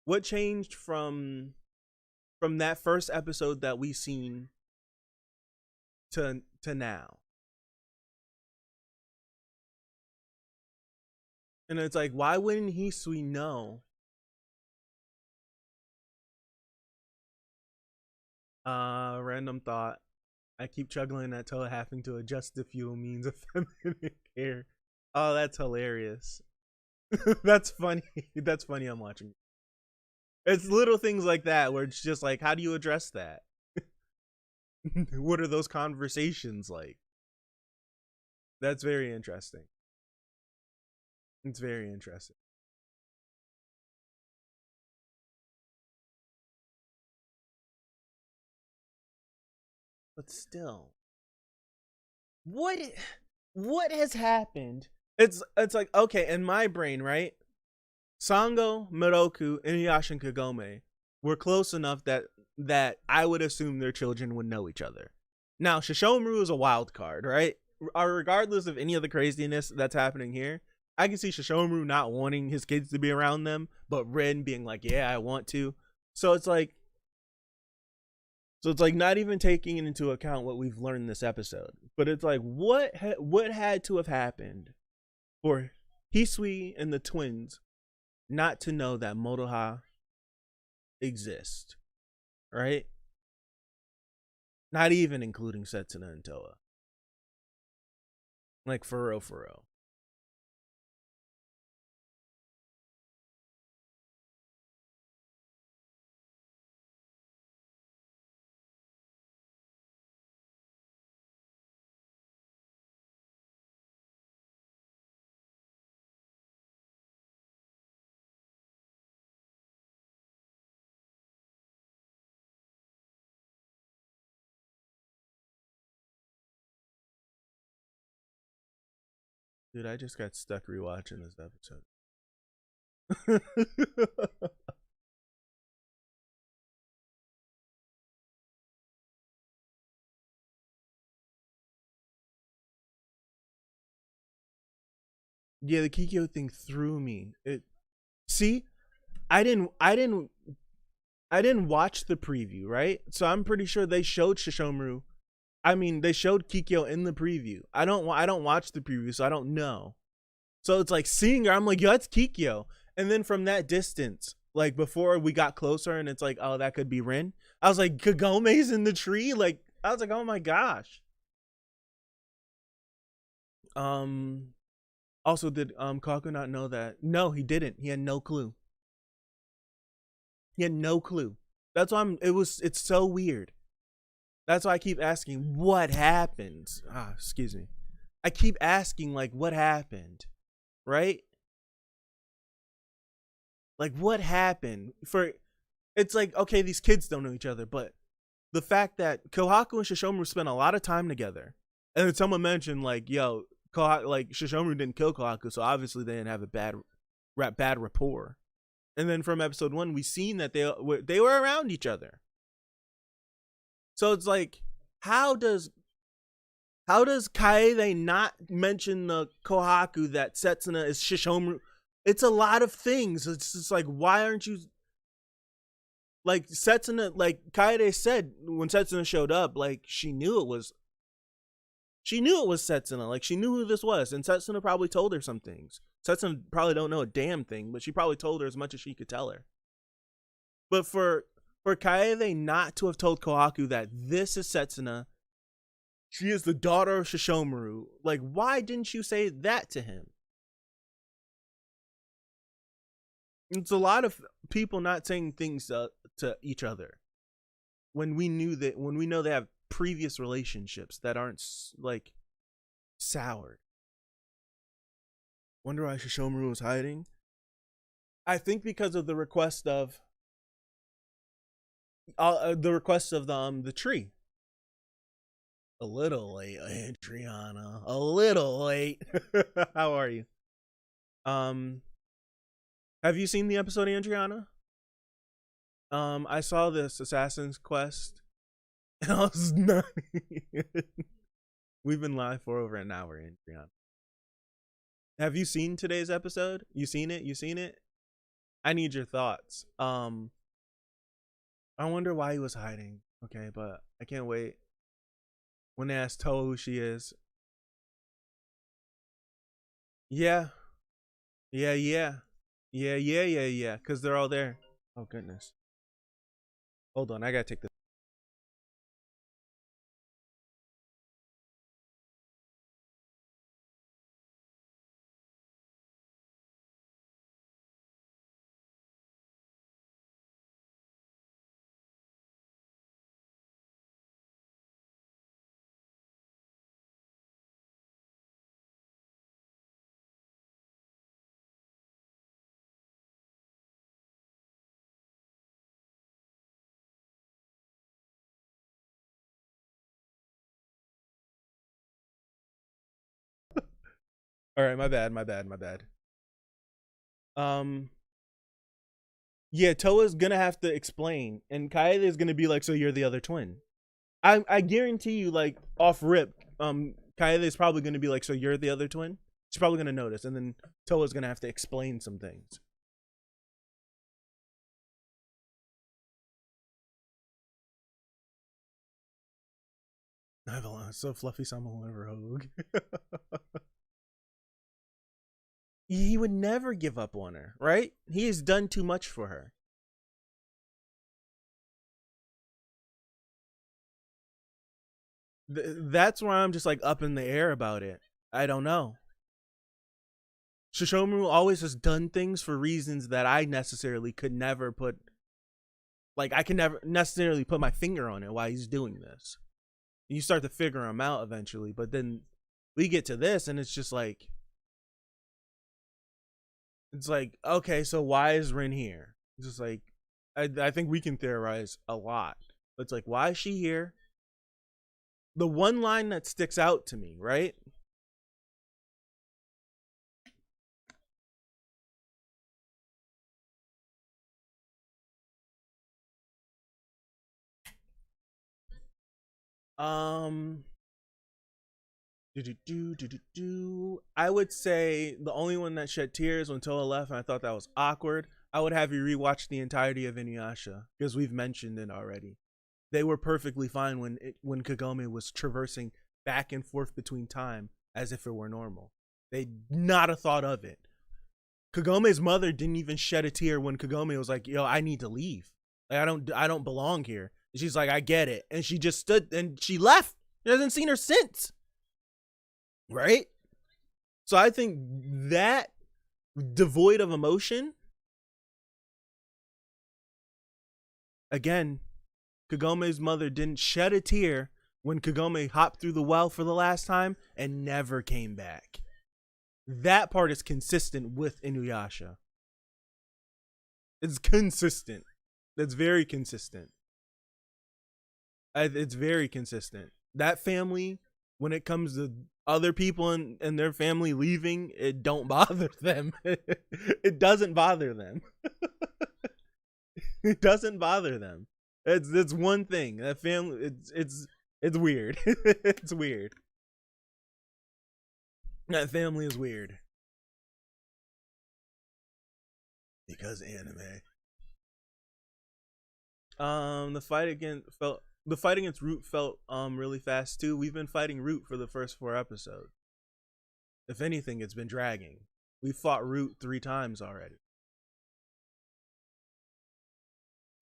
What changed from that first episode that we seen to now? And it's like, why wouldn't Hisui know? Random thought. I keep chuggling at Towa having to adjust the fuel means of feminine care. Oh, that's hilarious. That's funny. That's funny. I'm watching. It's little things like that where it's just like, how do you address that? What are those conversations like? That's very interesting. It's very interesting. But still, what what has happened? It's like okay, in my brain, right? Sango, Miroku, Inuyasha, and Kagome were close enough that I would assume their children would know each other. Now, Shishomaru is a wild card, right? Regardless of any of the craziness that's happening here, I can see Shishomaru not wanting his kids to be around them, but Ren being like, "Yeah, I want to." So it's like, not even taking into account what we've learned this episode, but it's like, what had to have happened for Hisui and the twins not to know that Motoha exists, right? Not even including Setsuna and Towa. Like for real, for real. Dude, I just got stuck rewatching this episode. Yeah, the Kikyo thing threw me. It see, I didn't I didn't I didn't watch the preview, right? So I'm pretty sure they showed Shishomaru. I mean, they showed Kikyo in the preview. I don't watch the preview, so I don't know. So it's like seeing her, I'm like, yo, that's Kikyo. And then from that distance, like before we got closer and it's like, oh, that could be Rin. I was like, Kagome's in the tree. Like, I was like, oh my gosh. Um Also, did Kaku not know that? No, he didn't. He had no clue. He had no clue. That's why it's so weird. That's why I keep asking what happened. Excuse me. I keep asking like what happened, right? Like what happened? It's like okay, these kids don't know each other, but the fact that Kohaku and Shishomaru spent a lot of time together, and then someone mentioned like, yo, like Shishomaru didn't kill Kohaku, so obviously they didn't have a bad rapport. And then from episode 1, we seen that they were around each other. So it's like, how does Kaede not mention the Kohaku that Setsuna is Shishomaru? It's a lot of things. It's just like, why aren't you like Setsuna? Like Kaede said when Setsuna showed up, like she knew it was Setsuna. Like she knew who this was, and Setsuna probably told her some things. Setsuna probably don't know a damn thing, but she probably told her as much as she could tell her. But for Kaede not to have told Kohaku that this is Setsuna, she is the daughter of Shishomaru, like why didn't you say that to him? It's a lot of people not saying things to each other when we know they have previous relationships that aren't like soured. Wonder why Shishomaru was hiding. I think because of the request of the tree. A little late, Adriana. A little late. How are you? Have you seen the episode, Adriana? I saw this Assassin's Quest, and I was not. We've been live for over an hour, Adriana. Have you seen today's episode? You seen it? You seen it? I need your thoughts. I wonder why he was hiding. Okay, but I can't wait when they ask Towa who she is. Yeah. Because they're all there. Oh, goodness. Hold on, I gotta take this. All right, my bad. Yeah, Toa's gonna have to explain, and Kaede is gonna be like, "So you're the other twin." I guarantee you, like off rip, Kaede is probably gonna be like, "So you're the other twin." She's probably gonna notice, and then Toa's gonna have to explain some things. Avalon, so fluffy, Sama will never rogue. He would never give up on her, right? He has done too much for her. That's why I'm just like up in the air about it. I don't know. Shishomaru always has done things for reasons that I necessarily could never put, like I can never necessarily put my finger on it why he's doing this. You start to figure him out eventually, but then we get to this and it's just like, okay, so why is Rin here? It's just like, I think we can theorize a lot. But it's like, why is she here? The one line that sticks out to me, right? I would say the only one that shed tears when Toa left, and I thought that was awkward. I would have you rewatch the entirety of Inuyasha because we've mentioned it already. They were perfectly fine when Kagome was traversing back and forth between time as if it were normal. They not a thought of it. Kagome's mother didn't even shed a tear when Kagome was like, "Yo, I need to leave. Like, I don't belong here." And she's like, "I get it," and she just stood and she left. She hasn't seen her since. Right? So I think that devoid of emotion, again, Kagome's mother didn't shed a tear when Kagome hopped through the well for the last time and never came back. That part is consistent with Inuyasha. It's consistent. That's very consistent. It's very consistent. That family, when it comes to other people in their family leaving, it don't bother them. It doesn't bother them. It doesn't bother them. It's one thing. That family, it's weird. It's weird. That family is weird. Because anime. The fight against Root felt really fast too. We've been fighting Root for the first 4 episodes. If anything, it's been dragging. We fought Root 3 times already.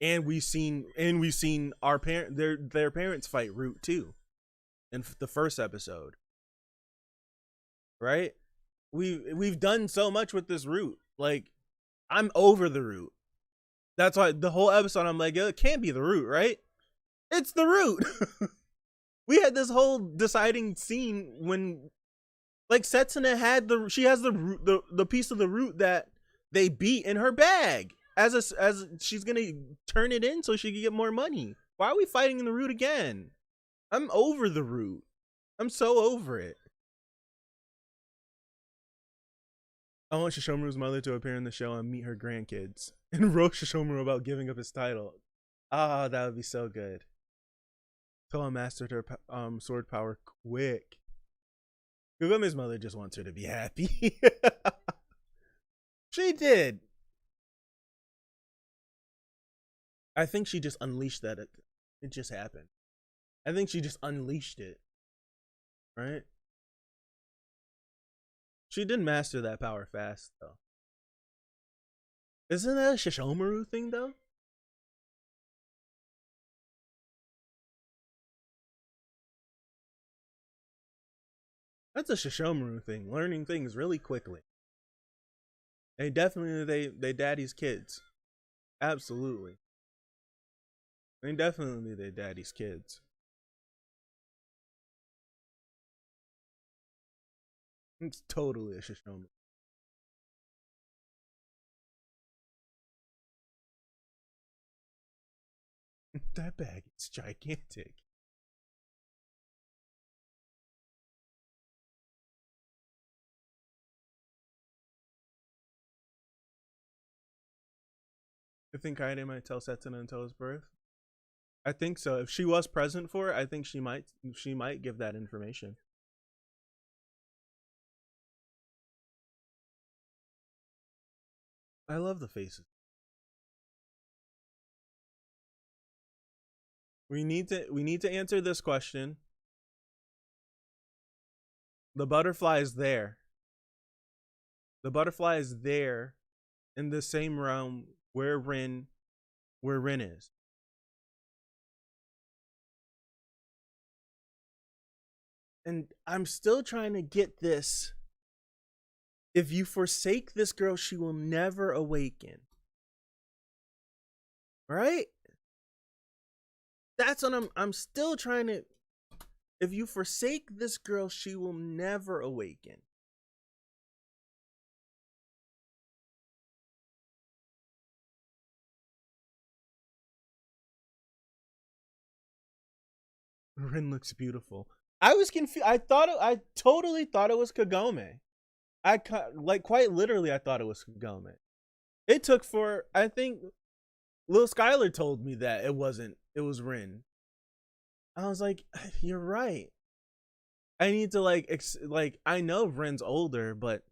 And we've seen our their parents fight Root too in the first episode. Right? We've done so much with this Root. Like, I'm over the Root. That's why the whole episode I'm like, it can't be the Root, right? It's the Root. We had this whole deciding scene when, like, Setsuna had she has the piece of the Root that they beat in her bag as she's gonna turn it in so she can get more money. Why are we fighting in the Root again? I'm over the Root. I'm so over it. I want Shishomaru's mother to appear in the show and meet her grandkids and roast Shishomaru about giving up his title. Ah, that would be so good. Towa mastered her sword power quick. Gugumi's mother just wants her to be happy. She did. I think she just unleashed that. It just happened. I think she just unleashed it. Right? She did master that power fast, though. Isn't that a Shishomaru thing, though? That's a Shishomaru thing. Learning things really quickly. They definitely they daddy's kids. Absolutely. They definitely they daddy's kids. It's totally a Shishomaru. That bag is gigantic. I think Kaede might tell Setsuna until his birth. I think so. If she was present for it, I think she might give that information. I love the faces. We need to answer this question. The butterfly is there. The butterfly is there in the same realm where Rin is. And I'm still trying to get this. If you forsake this girl, she will never awaken. Right? That's what I'm still trying to. If you forsake this girl, she will never awaken. Rin looks beautiful. I was confused. I totally thought it was Kagome. Quite literally, I thought it was Kagome. It took I think Lil Skylar told me that it wasn't. It was Rin. I was like, you're right. I need to I know Rin's older, but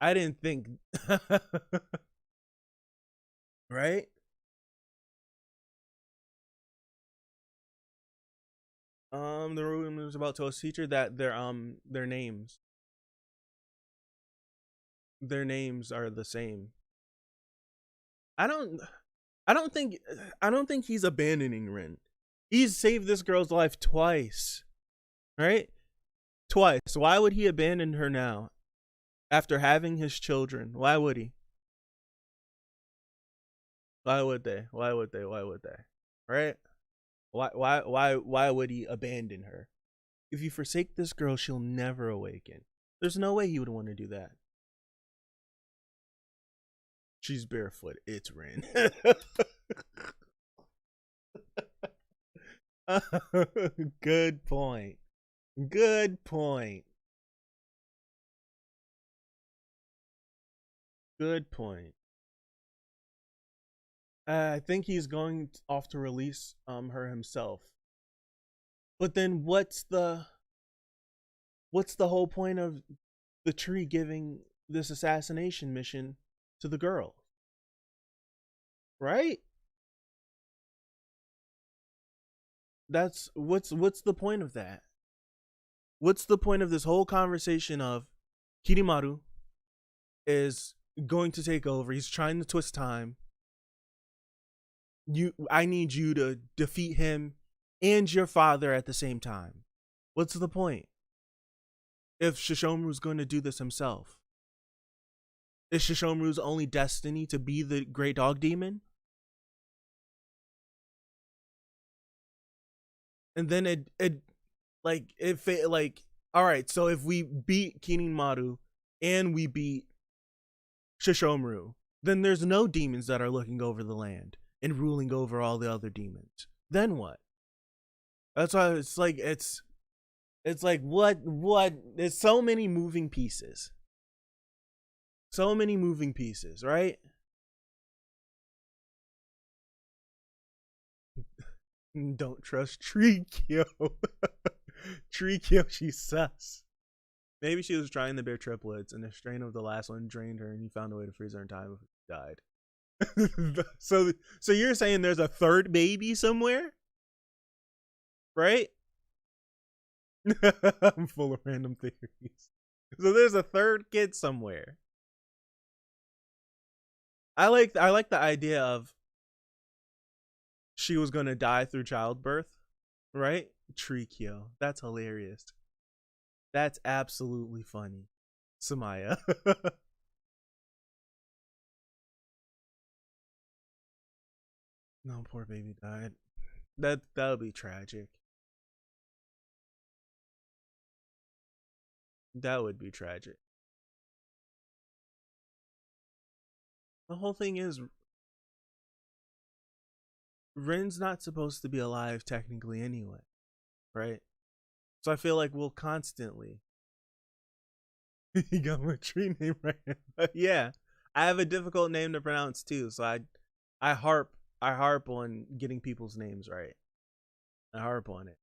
I didn't think. Right? The rumors about Toa's teacher that their names are the same. I don't think he's abandoning Rin. He's saved this girl's life twice. Right? Twice. Why would he abandon her now? After having his children. Why would he? Why would they? Right? Why would he abandon her? If you forsake this girl, she'll never awaken. There's no way he would want to do that. She's barefoot. It's Rin. Good point. Good point. Good point. I think he's going off to release her himself. But then what's the whole point of the tree giving this assassination mission to the girl? Right? That's what's the point of that? What's the point of this whole conversation of Kirimaru is going to take over? He's trying to twist time. I need you to defeat him and your father at the same time. What's the point? If Shishomaru's going to do this himself, is Shishomaru's only destiny to be the great dog demon? And then all right, so if we beat Kirimaru and we beat Shishomaru, then there's no demons that are looking over the land and ruling over all the other demons. Then what? That's why it's like what there's so many moving pieces. So many moving pieces, right? Don't trust Trikyo. Trikyo, she's sus. Maybe she was trying to bear triplets and the strain of the last one drained her and he found a way to freeze her in time before she died. So you're saying there's a third baby somewhere? Right? I'm full of random theories. So there's a third kid somewhere. I like the idea of she was gonna die through childbirth, right? Trikyo. That's hilarious. That's absolutely funny. Samaya. No, poor baby died. That would be tragic. That would be tragic. The whole thing is Rin's not supposed to be alive technically anyway, right? So I feel like we'll constantly. You got my tree name right. Yeah, I have a difficult name to pronounce too, so I harp on getting people's names right. I harp on it.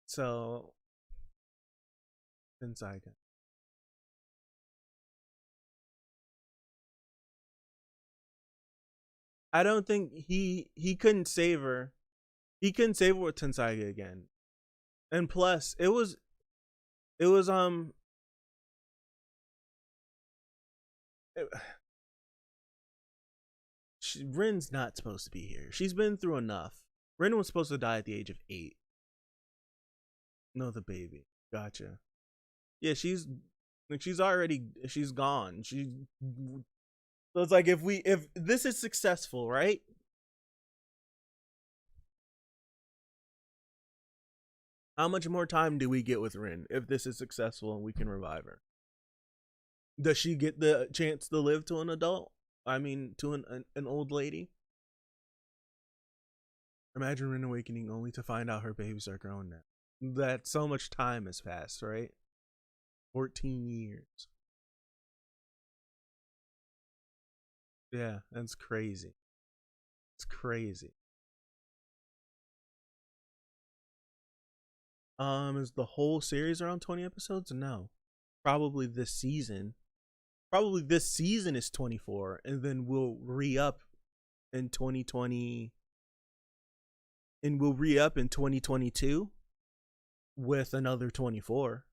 So, Tensaiga. I don't think he couldn't save her. He couldn't save her with Tensaiga again. And plus, it was it, Rin's not supposed to be here. She's been through enough. Rin was supposed to die at the age of 8. No, the baby. Gotcha. Yeah, she's gone. So it's like if this is successful, right? How much more time do we get with Rin if this is successful and we can revive her? Does she get the chance to live to an adult? I mean, to an old lady? Imagine Rin awakening only to find out her babies are grown now. That so much time has passed, right? 14 years. Yeah, that's crazy. It's crazy. Is the whole series around 20 episodes? No. Probably this season. Probably this season is 24, and then we'll re-up in 2020. And we'll re-up in 2022 with another 24.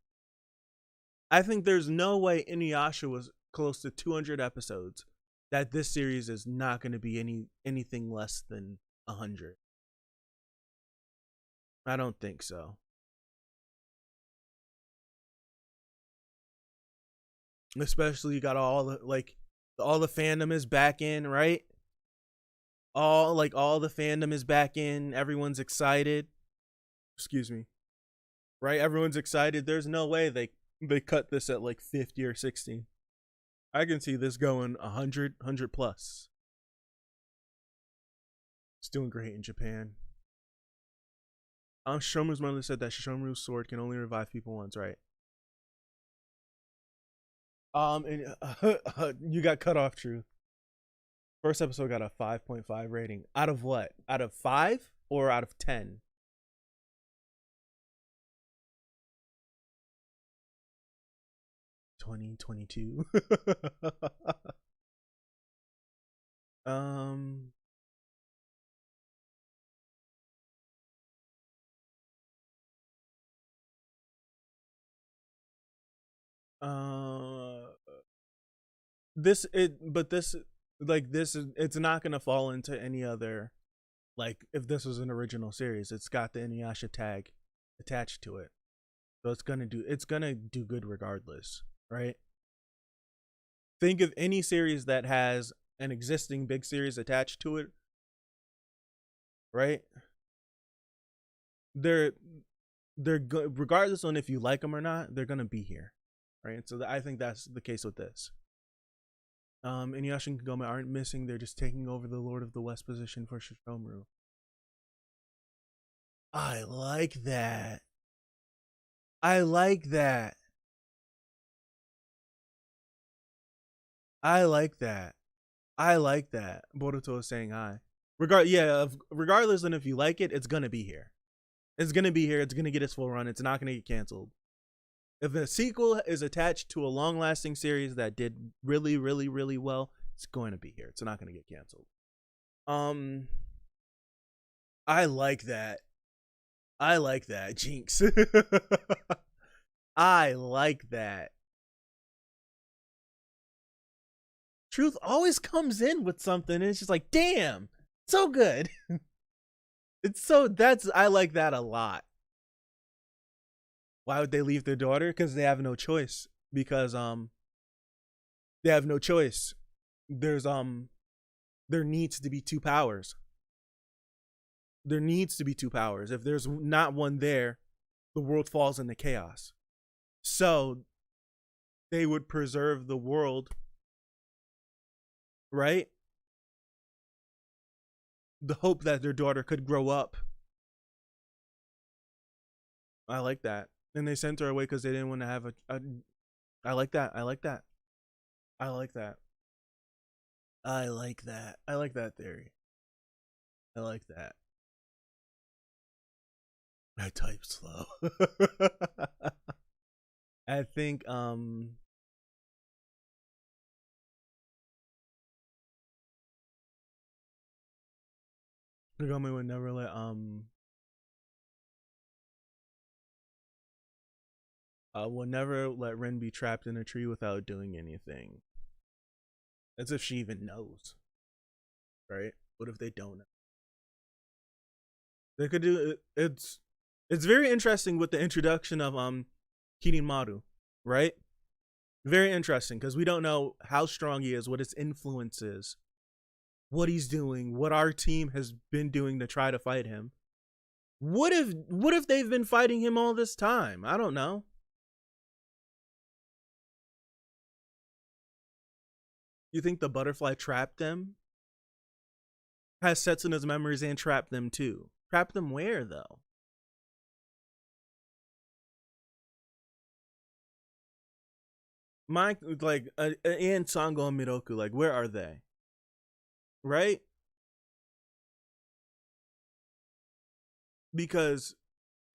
I think there's no way Inuyasha was close to 200 episodes that this series is not going to be anything less than 100. I don't think so. Especially you got all the fandom is back in, right? All the fandom is back in. Everyone's excited. Excuse me. Right? Everyone's excited. There's no way they cut this at like 50 or 60. I can see this going 100 plus. It's doing great in Japan. Shishomaru's mother said that Shishomaru's sword can only revive people once, right? And, you got cut off, True. First episode got a 5.5 rating. Out of what? Out of 5 or out of 10? 2022. um uh this it but this like this is it's not gonna fall into any other, like if this was an original series, it's got the Inuyasha tag attached to it. So it's gonna do good regardless, right? Think of any series that has an existing big series attached to it, right? They're regardless on if you like them or not, they're gonna be here, right? So I think that's the case with this. Inuyasha and Kagome aren't missing; they're just taking over the Lord of the West position for Shishomaru. I like that. I like that. I like that. I like that. Boruto is saying hi. Regardless on if you like it, it's gonna be here. It's gonna be here. It's gonna get its full run. It's not gonna get canceled. If a sequel is attached to a long-lasting series that did really, really, really well, it's going to be here. It's not gonna get canceled. I like that. I like that, Jinx. I like that. Truth always comes in with something and it's just like, damn, so good. I like that a lot. Why would they leave their daughter? Because they have no choice. Because they have no choice. There needs to be two powers. There needs to be two powers. If there's not one there, the world falls into chaos. So they would preserve the world, right? The hope that their daughter could grow up. I like that. And they sent her away because they didn't want to have I like that. I like that. I like that. I like that. I like that theory. I like that. I type slow. I think Kagome would never let will never let Ren be trapped in a tree without doing anything. As if she even knows. Right? What if they don't know? They could do it's very interesting with the introduction of Kirinmaru, right? Very interesting because we don't know how strong he is, what his influence is, what he's doing, what our team has been doing to try to fight him. What if they've been fighting him all this time? I don't know. You think the butterfly trapped them? Has Setsuna's memories and trapped them too? Trapped them where though? My like and Sango and Miroku, like where are they? Right? Because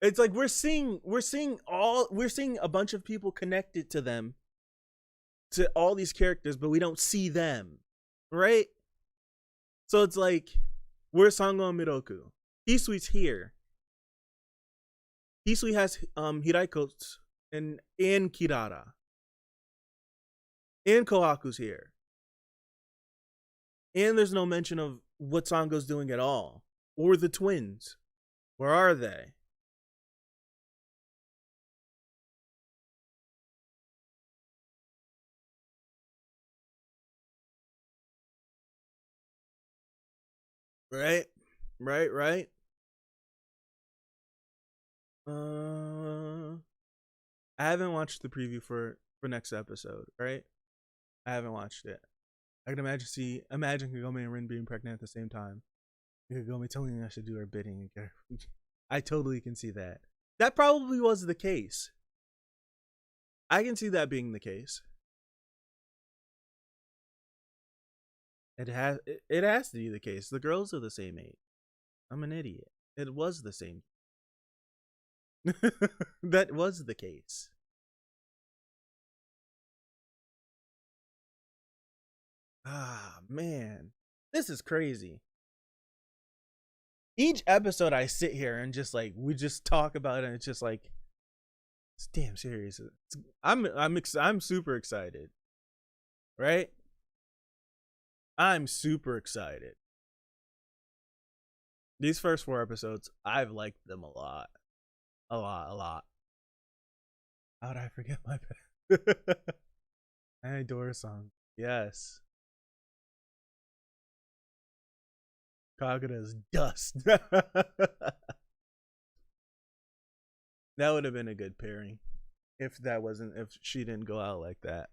it's like we're seeing a bunch of people connected to them, to all these characters, but we don't see them, right? So it's like, where's Sango and Miroku? Hisui's here. Hisui has Hiraiko and Kirara. And Kohaku's here. And there's no mention of what Sango's doing at all. Or the twins. Where are they? Right? Right? I haven't watched the preview for next episode, right? I haven't watched it. I can imagine Kagome and Rin being pregnant at the same time. Kagome telling me I should do her bidding and get her I totally can see that. That probably was the case. I can see that being the case. It has to be the case. The girls are the same age. I'm an idiot. It was the same. That was the case. Ah, man. This is crazy. Each episode I sit here and just like we just talk about it and it's just like it's damn serious. I'm super excited. Right? I'm super excited. These first 4 episodes, I've liked them a lot. A lot. How did I forget my pet? I adore a song. Yes. Kagura's dust. That would have been a good pairing. If she didn't go out like that.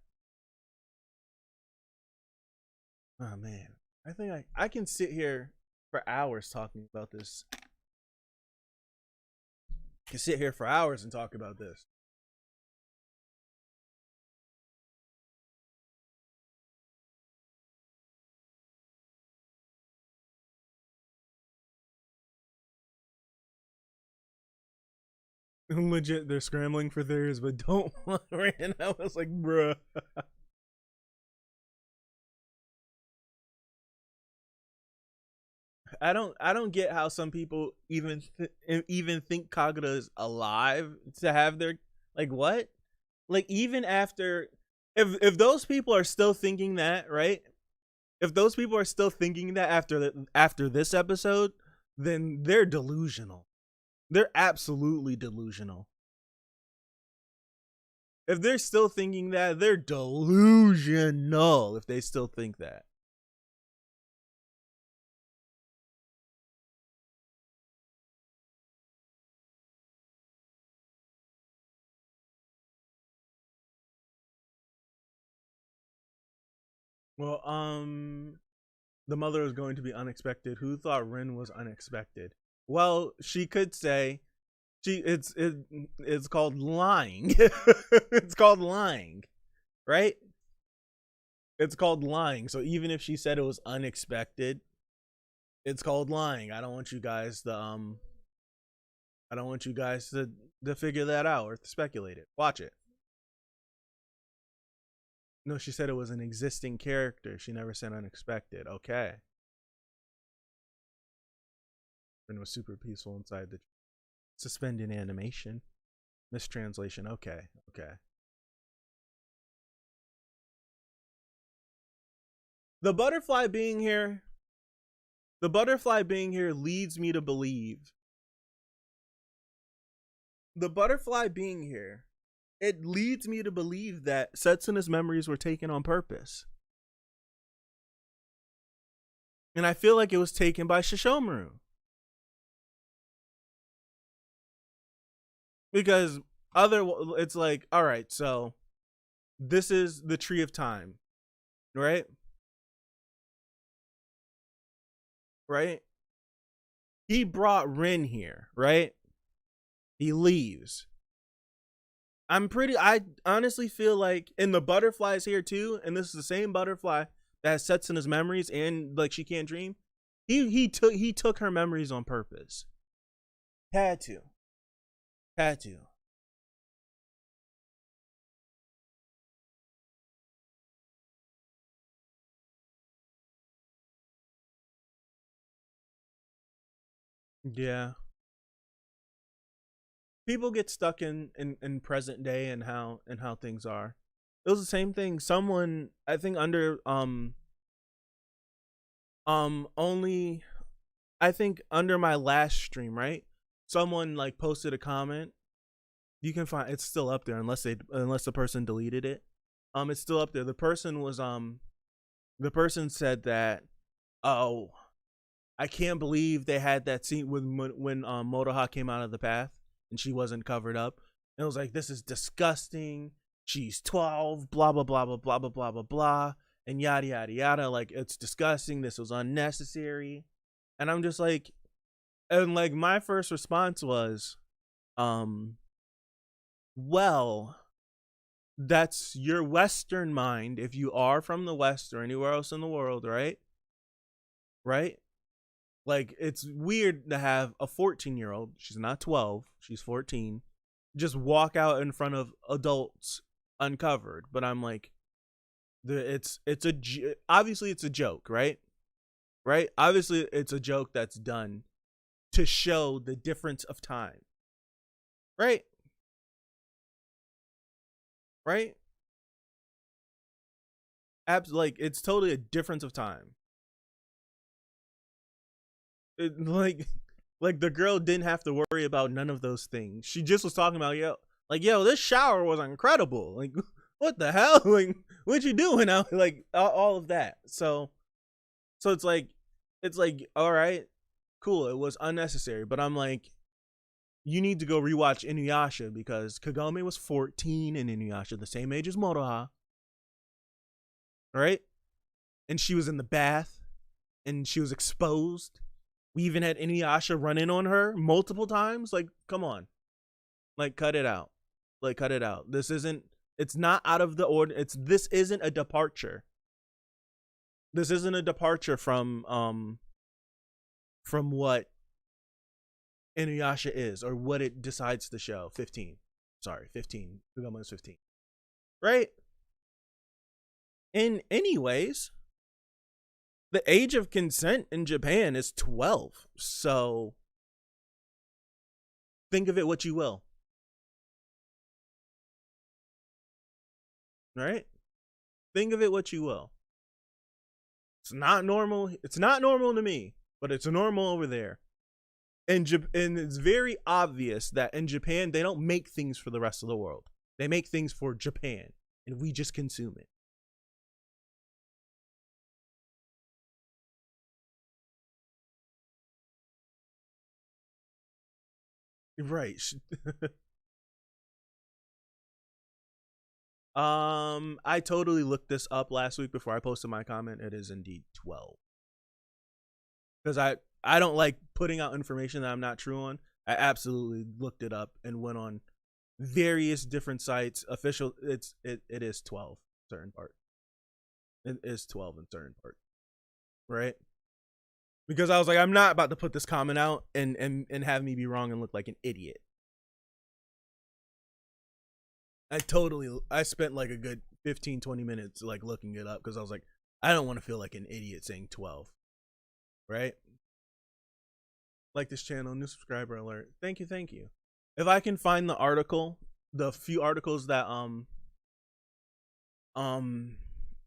Oh man. I think I can sit here for hours talking about this. I can sit here for hours and talk about this. Legit, they're scrambling for theirs, but don't want Rand. I was like, bruh. I don't get how some people even think Kagura is alive to have their like what? Like even after if those people are still thinking that, right? If those people are still thinking that after this episode, then they're delusional. They're absolutely delusional. If they're still thinking that, they're delusional if they still think that. Well, the mother is going to be unexpected. Who thought Rin was unexpected? Well, she could say it's called lying. It's called lying, right? It's called lying. So even if she said it was unexpected, it's called lying. I don't want you guys to figure that out or to speculate it. Watch it. No, she said it was an existing character. She never said unexpected. Okay. And it was super peaceful inside the suspended animation. Mistranslation. Okay. The butterfly being here leads me to believe. The butterfly being here, it leads me to believe that Setsuna's memories were taken on purpose. And I feel like it was taken by Shishomaru. Because it's like, all right, so this is the tree of time, right? Right? He brought Rin here, right? He leaves. I honestly feel like, and the butterfly's here too, and this is the same butterfly that has Setsuna's memories and like she can't dream. He took her memories on purpose. Had to. Yeah. People get stuck in present day and how things are. It was the same thing. Someone, I think under only I think under my last stream, right? Someone like posted a comment. You can find it's still up there unless the person deleted it. It's still up there. The person said that, oh, I can't believe they had that scene when Motoha came out of the path and she wasn't covered up. And it was like, this is disgusting. She's 12, blah blah blah blah blah blah blah blah blah, and yada yada yada. Like, it's disgusting. This was unnecessary. And I'm just like, And like my first response was, um, well, that's your Western mind. If you are from the West or anywhere else in the world, right? Right? Like it's weird to have a 14-year-old, she's not 12, she's 14, just walk out in front of adults uncovered. But I'm like, obviously it's a joke, right? Right? Obviously it's a joke that's done to show the difference of time. Right? Right? Like it's totally a difference of time. Like like the girl didn't have to worry about none of those things. She just was talking about, yo, this shower was incredible. Like what the hell? Like what you doing out? Like all of that. So it's like all right, cool. It was unnecessary, but I'm like, you need to go rewatch Inuyasha because Kagome was 14 in Inuyasha, the same age as Moroha, right? And she was in the bath and she was exposed. We even had Inuyasha run in on her multiple times. Like, come on. Like, cut it out. Like, cut it out. It's not out of the order. This isn't a departure. This isn't a departure from what Inuyasha is or what it decides to show. 15. Sorry, 15. Kagome is 15. Right? In anyways, the age of consent in Japan is 12. So think of it what you will. Right? Think of it what you will. It's not normal. It's not normal to me, but it's normal over there. And it's very obvious that in Japan, they don't make things for the rest of the world. They make things for Japan, and we just consume it. Right. I totally looked this up last week before I posted my comment. It is indeed 12. Because I don't like putting out information that I'm not true on. I absolutely looked it up and went on various different sites. Official, it is 12 certain part. It is 12 in certain part. Right? Because I was like, I'm not about to put this comment out and have me be wrong and look like an idiot. I spent like a good 15-20 minutes like looking it up because I was like, I don't want to feel like an idiot saying 12. Right? Like this channel, new subscriber alert. Thank you. If I can find the article, the few articles that if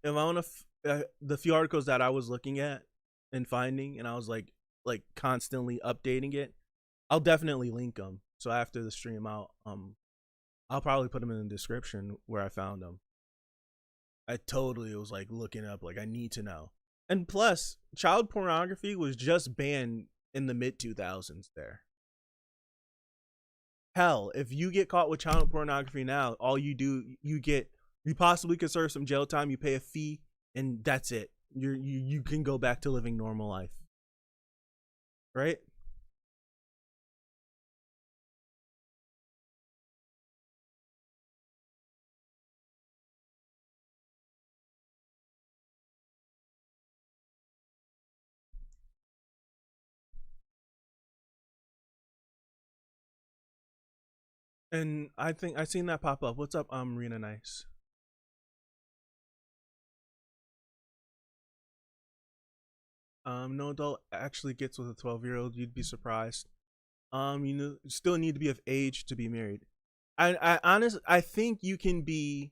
I want to the few articles that I was looking at and finding, and I was like constantly updating it, I'll definitely link them. So after the stream, I'll probably put them in the description where I found them. I totally was like looking up, like I need to know. And plus, child pornography was just banned in the mid 2000s there. Hell, if you get caught with child pornography now, all you do, you possibly could serve some jail time, you pay a fee, and that's it. You can go back to living normal life. Right? And I think I seen that pop up. What's up, Rena Nice? No adult actually gets with a 12-year-old. You'd be surprised. You still need to be of age to be married. I think you can be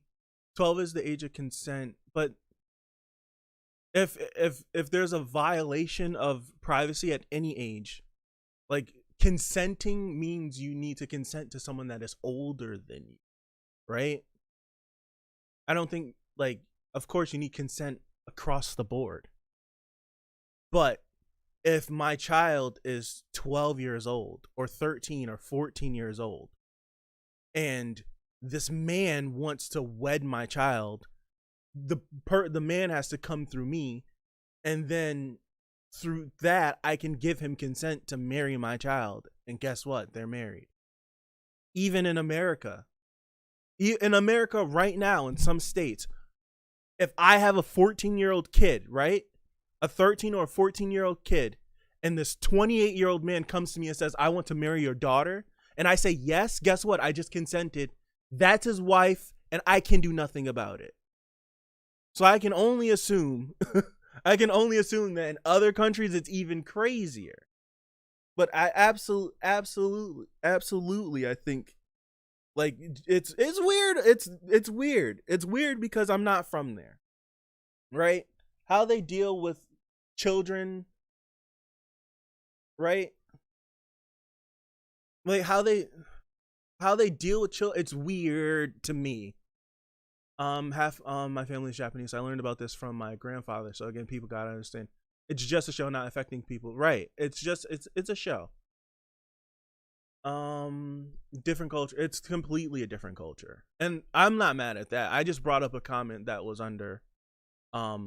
12 is the age of consent, but if there's a violation of privacy at any age, like consenting means you need to consent to someone that is older than you, right? I don't think like of course you need consent across the board. But if my child is 12 years old or 13 or 14 years old and this man wants to wed my child, the man has to come through me, and then through that, I can give him consent to marry my child. And guess what? They're married. Even in America. In America right now, in some states, if I have a 14-year-old kid, right? A 13 or 14-year-old kid, and this 28-year-old man comes to me and says, I want to marry your daughter, and I say yes, guess what? I just consented. That's his wife, and I can do nothing about it. So I can only assume that in other countries it's even crazier. But I absolutely I think, like, it's weird. It's weird. It's weird because I'm not from there. Right? How they deal with children, right? Like how they deal with children, it's weird to me. Half my family's Japanese. So I learned about this from my grandfather. So again, people gotta understand, it's just a show, not affecting people. Right? It's a show. Different culture. It's completely a different culture, and I'm not mad at that. I just brought up a comment that was under, I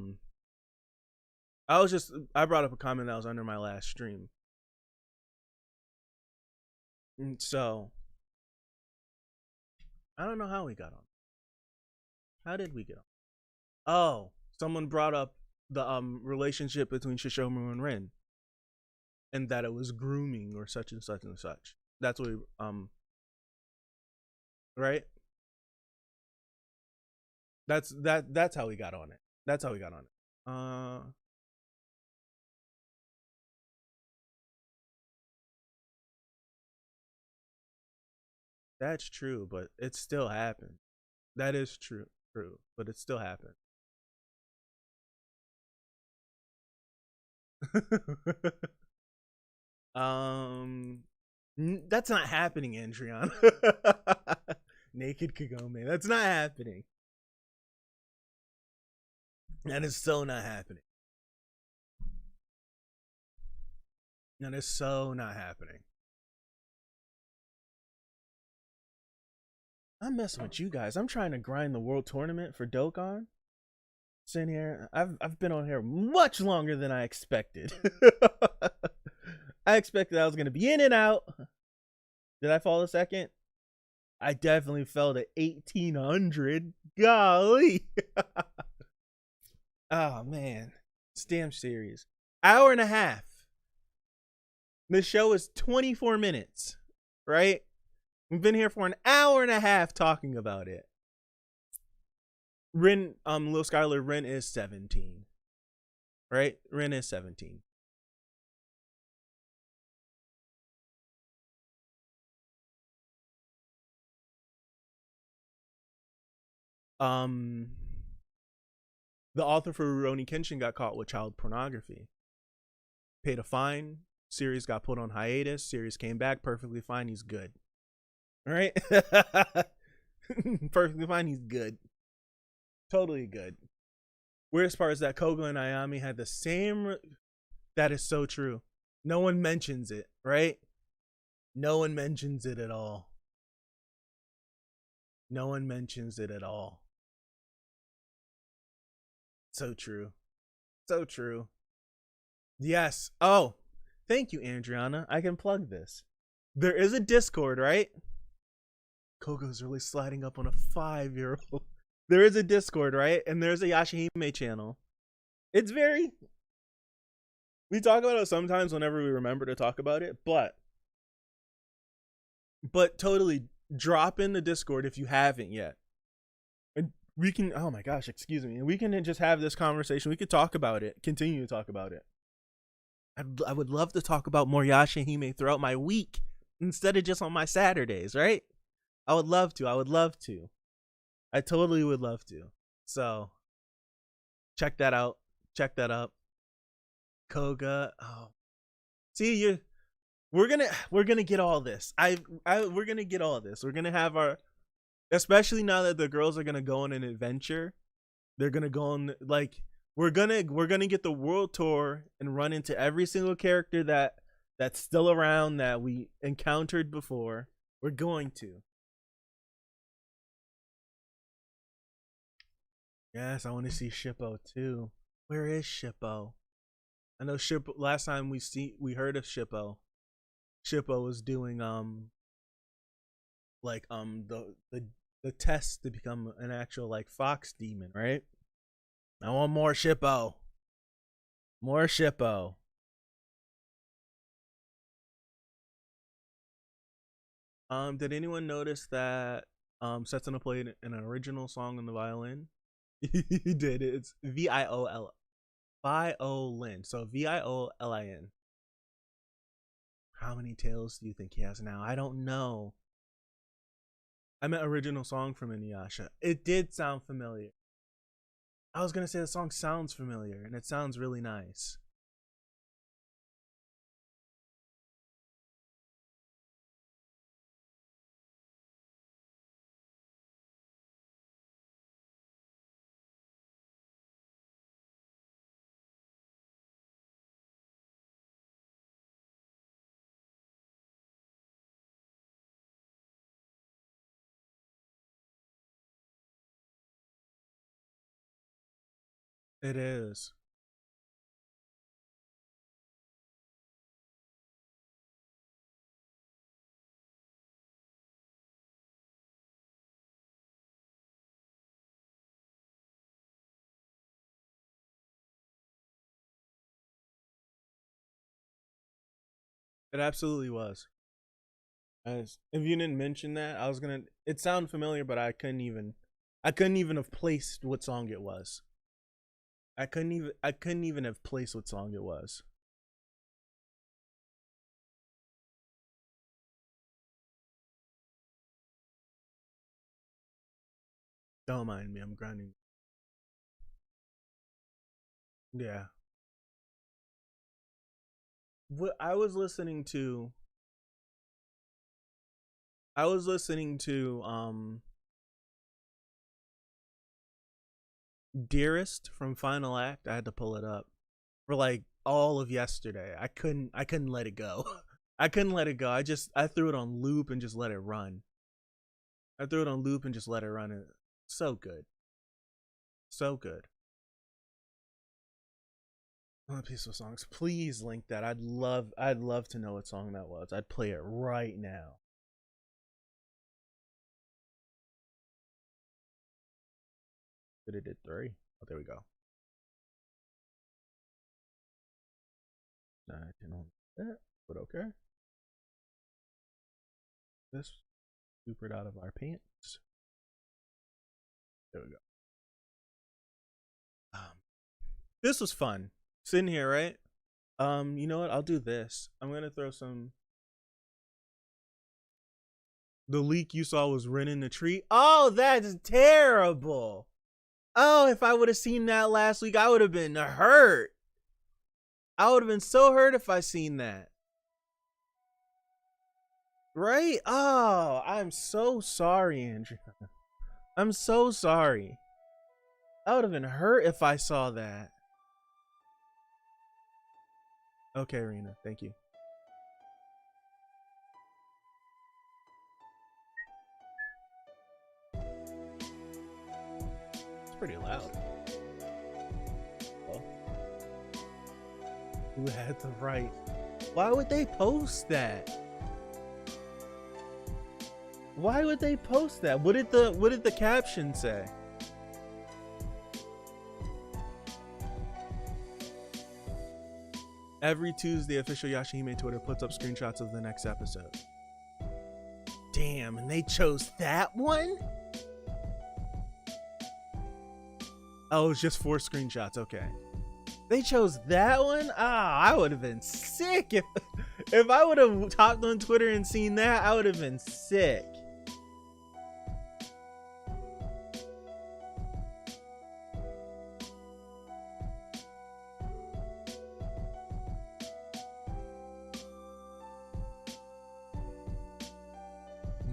brought up a comment that was under my last stream. And so I don't know how we got on. How did we get on? Oh, someone brought up the relationship between Shishomaru and Rin, and that it was grooming or such and such and such. That's what we right? That's how we got on it. That's how we got on it. That's true, but it still happened. That is true, but it still happened. That's not happening, Andriana. Naked Kagome. That's not happening. That is so not happening. That is so not happening. I'm messing with you guys. I'm trying to grind the world tournament for Dokkan. Sitting here, I've been on here much longer than I expected. I expected I was gonna be in and out. Did I fall a second? I definitely fell to 1800. Golly. Oh man, Stamp series, hour and a half. The show is 24 minutes, right? We've been here for an hour and a half talking about it. Rin, Lil Skylar, Rin is 17. Right? Rin is 17. The author for Rurouni Kenshin got caught with child pornography. Paid a fine. Series got put on hiatus. Series came back perfectly fine. He's good. All right? Perfectly fine. He's good. Totally good. Weirdest part is that Koga and Ayami had the same. That is so true. No one mentions it, right? No one mentions it at all. No one mentions it at all. So true. So true. Yes. Oh, thank you, Andriana. I can plug this. There is a Discord, right? Kogo's really sliding up on a 5-year-old. There is a Discord, right? And there's a Yashahime channel. It's very... We talk about it sometimes whenever we remember to talk about it, but totally drop in the Discord if you haven't yet. And we can... Oh my gosh, excuse me. We can just have this conversation. We could talk about it. Continue to talk about it. I would love to talk about more Yashahime throughout my week instead of just on my Saturdays, right? I would love to. I totally would love to. So check that out. Check that up. Koga. Oh. See, we're gonna get all this. We're gonna get all this. We're gonna have our, especially now that the girls are gonna go on an adventure. They're gonna go on, like, we're gonna get the world tour and run into every single character that's still around that we encountered before. We're going to. Yes, I want to see Shippo too. Where is Shippo? I know Ship last time we heard of Shippo. Shippo was doing like the test to become an actual like fox demon, right? I want more Shippo. More Shippo. Did anyone notice that Setsuna played an original song on the violin? He did. It's violin. So violin. How many tails do you think he has now? I don't know. I meant original song from Inuyasha. It did sound familiar. I was gonna say the song sounds familiar, and it sounds really nice. It is. It absolutely was. As if you didn't mention that, I was gonna. It sounded familiar, but I couldn't even. I couldn't even have placed what song it was. I couldn't even have placed what song it was. Don't mind me. I'm grinding. Yeah. What I was listening to. I was listening to Dearest from Final Act. I had to pull it up for like all of yesterday. I couldn't let it go. I couldn't let it go. I threw it on loop and just let it run. I threw it on loop and just let it run. So good. So good. One piece of songs. Please link that. I'd love to know what song that was. I'd play it right now. But it did 3. Oh, there we go. I can only that, but okay. This supered out of our pants. There we go. This was fun. Sitting here, right? You know what? I'll do this. I'm gonna throw some. The leak you saw was Ren in the tree. Oh, that's terrible. Oh, if I would have seen that last week, I would have been hurt. I would have been so hurt if I seen that. Right? Oh, I'm so sorry, Andrea. I'm so sorry. I would have been hurt if I saw that. Okay, Rena. Thank you. It's pretty loud. Well, who had the right? Why would they post that? Why would they post that? What did the caption say? Every Tuesday, official Yashahime Twitter puts up screenshots of the next episode. Damn, and they chose that one? Oh, it was just 4 screenshots. Okay. They chose that one? Ah, I would have been sick if I would have hopped on Twitter and seen that. I would have been sick.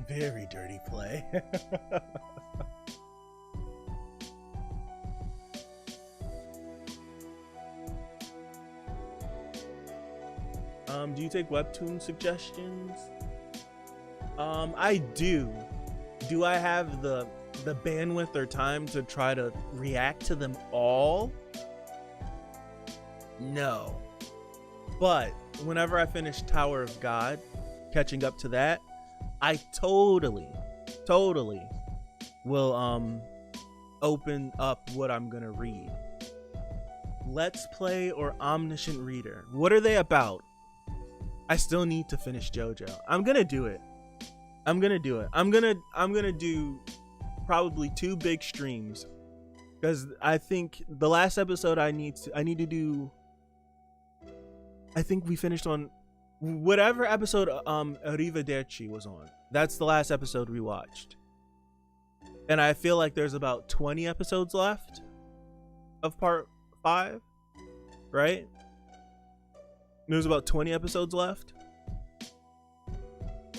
Very dirty play. Do you take webtoon suggestions? I do. Do I have the bandwidth or time to try to react to them all? No. But whenever I finish Tower of God, catching up to that, I totally will open up what I'm gonna read. Let's Play or Omniscient Reader. What are they about? I still need to finish JoJo. I'm gonna do it. I'm gonna do probably 2 big streams, because I think the last episode I need to do. I think we finished on whatever episode Arrivederci was on. That's the last episode we watched. And I feel like there's about 20 episodes left of part 5, right? There's about 20 episodes left.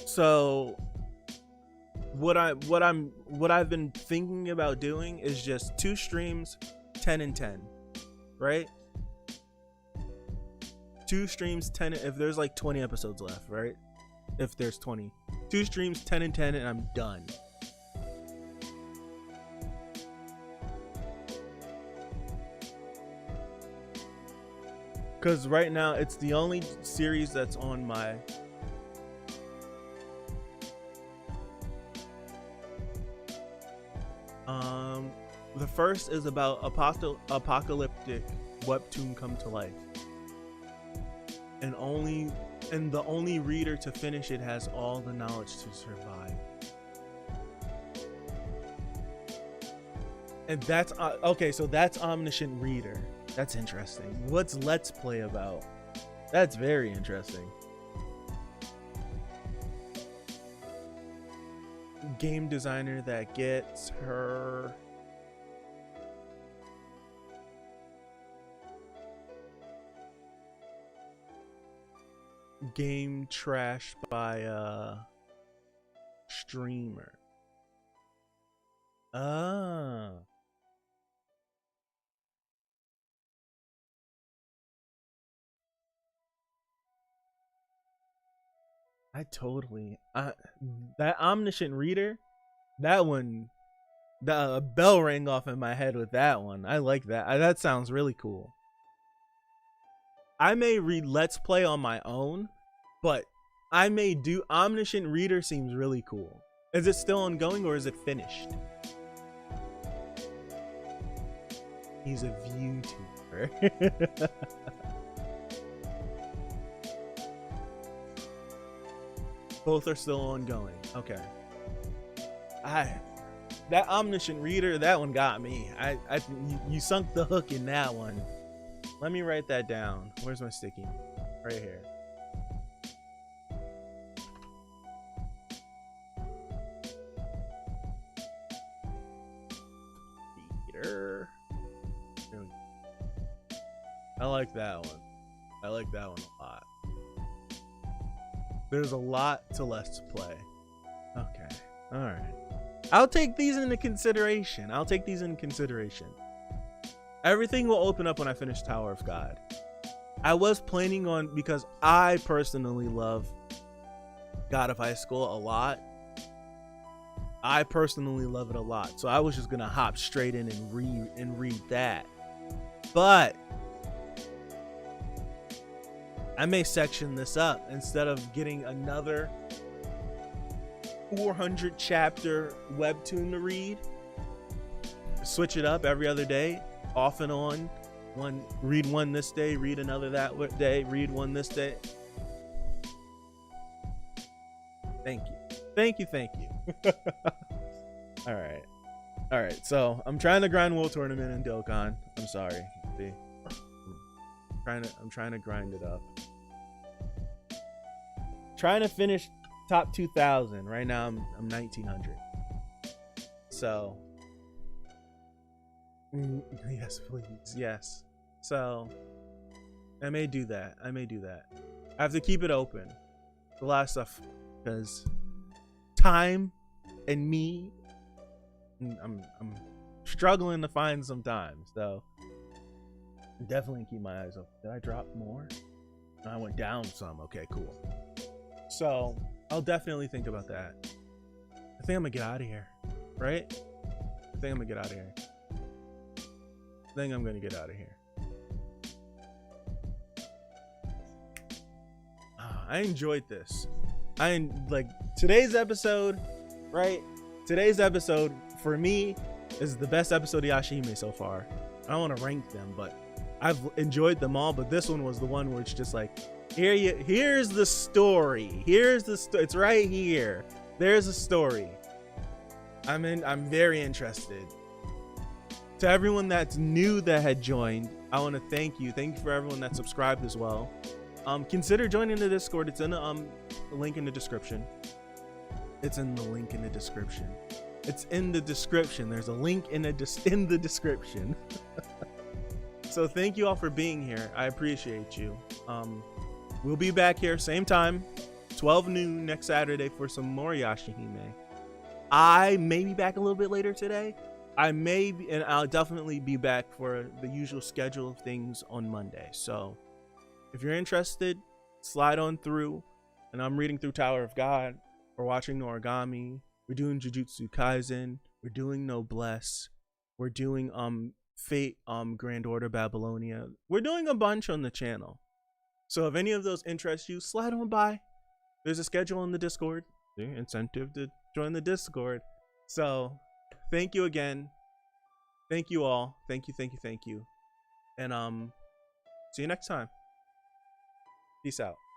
So what I've been thinking about doing is just 2 streams, 10 and 10, right? 2 streams, 10, if there's like 20 episodes left, right? If there's 20. 2 streams, 10 and 10, and I'm done. Because right now, it's the only series that's on my... The first is about apocalyptic webtoon come to life. And the only reader to finish it has all the knowledge to survive. And that's okay, so that's Omniscient Reader. That's interesting. What's Let's Play about? That's very interesting. Game designer that gets her game trashed by a streamer. Ah. That Omniscient Reader, that one, the bell rang off in my head with that one. I like that. That sounds really cool. I may read Let's Play on my own, but I may do Omniscient Reader. Seems really cool. Is it still ongoing or is it finished? He's a VTuber. Both are still ongoing. Okay. That Omniscient Reader, that one got me. You sunk the hook in that one. Let me write that down. Where's my sticky? Right here. Reader. I like that one. I like that one a lot. There's a lot to Let's Play. Okay. All right. I'll take these into consideration. Everything will open up when I finish Tower of God. I was planning on, because I personally love God of High School a lot. I personally love it a lot. So I was just going to hop straight in and read that. But I may section this up instead of getting another 400 chapter webtoon to read. Switch it up every other day, off and on. Read one this day, read another that day, read one this day. Thank you. All right. So I'm trying to grind World Tournament in Dokkan. I'm sorry. See, I'm trying to grind it up. Trying to finish top 2,000. Right now I'm 1,900. So yes, please. Yes. So I may do that. I have to keep it open. A lot of stuff, because time and me, I'm struggling to find some time. So definitely keep my eyes open. Did I drop more? No, I went down some. Okay, cool. So I'll definitely think about that. I think I'm gonna get out of here, right? I think I'm gonna get out of here. I enjoyed this. Like today's episode, right? Today's episode for me is the best episode of Yashahime so far. I don't want to rank them, but I've enjoyed them all. But this one was the one where it's just like, here's the story. It's right here. There's a story. I'm very interested. To everyone that's new that had joined, I want to thank you. Thank you for everyone that subscribed as well. Consider joining the Discord. It's in the link in the description. It's in the link in the description. It's in the description. There's a link in the description. So thank you all for being here. I appreciate you. We'll be back here same time, 12 noon next Saturday for some more Yashahime. I may be back a little bit later today. And I'll definitely be back for the usual schedule of things on Monday. So if you're interested, slide on through. And I'm reading through Tower of God. We're watching Noragami. We're doing Jujutsu Kaisen. We're doing Noblesse. We're doing Fate Grand Order Babylonia. We're doing a bunch on the channel. So if any of those interest you, slide on by. There's a schedule in the Discord. The incentive to join the Discord. So thank you again. Thank you all. Thank you. And see you next time. Peace out.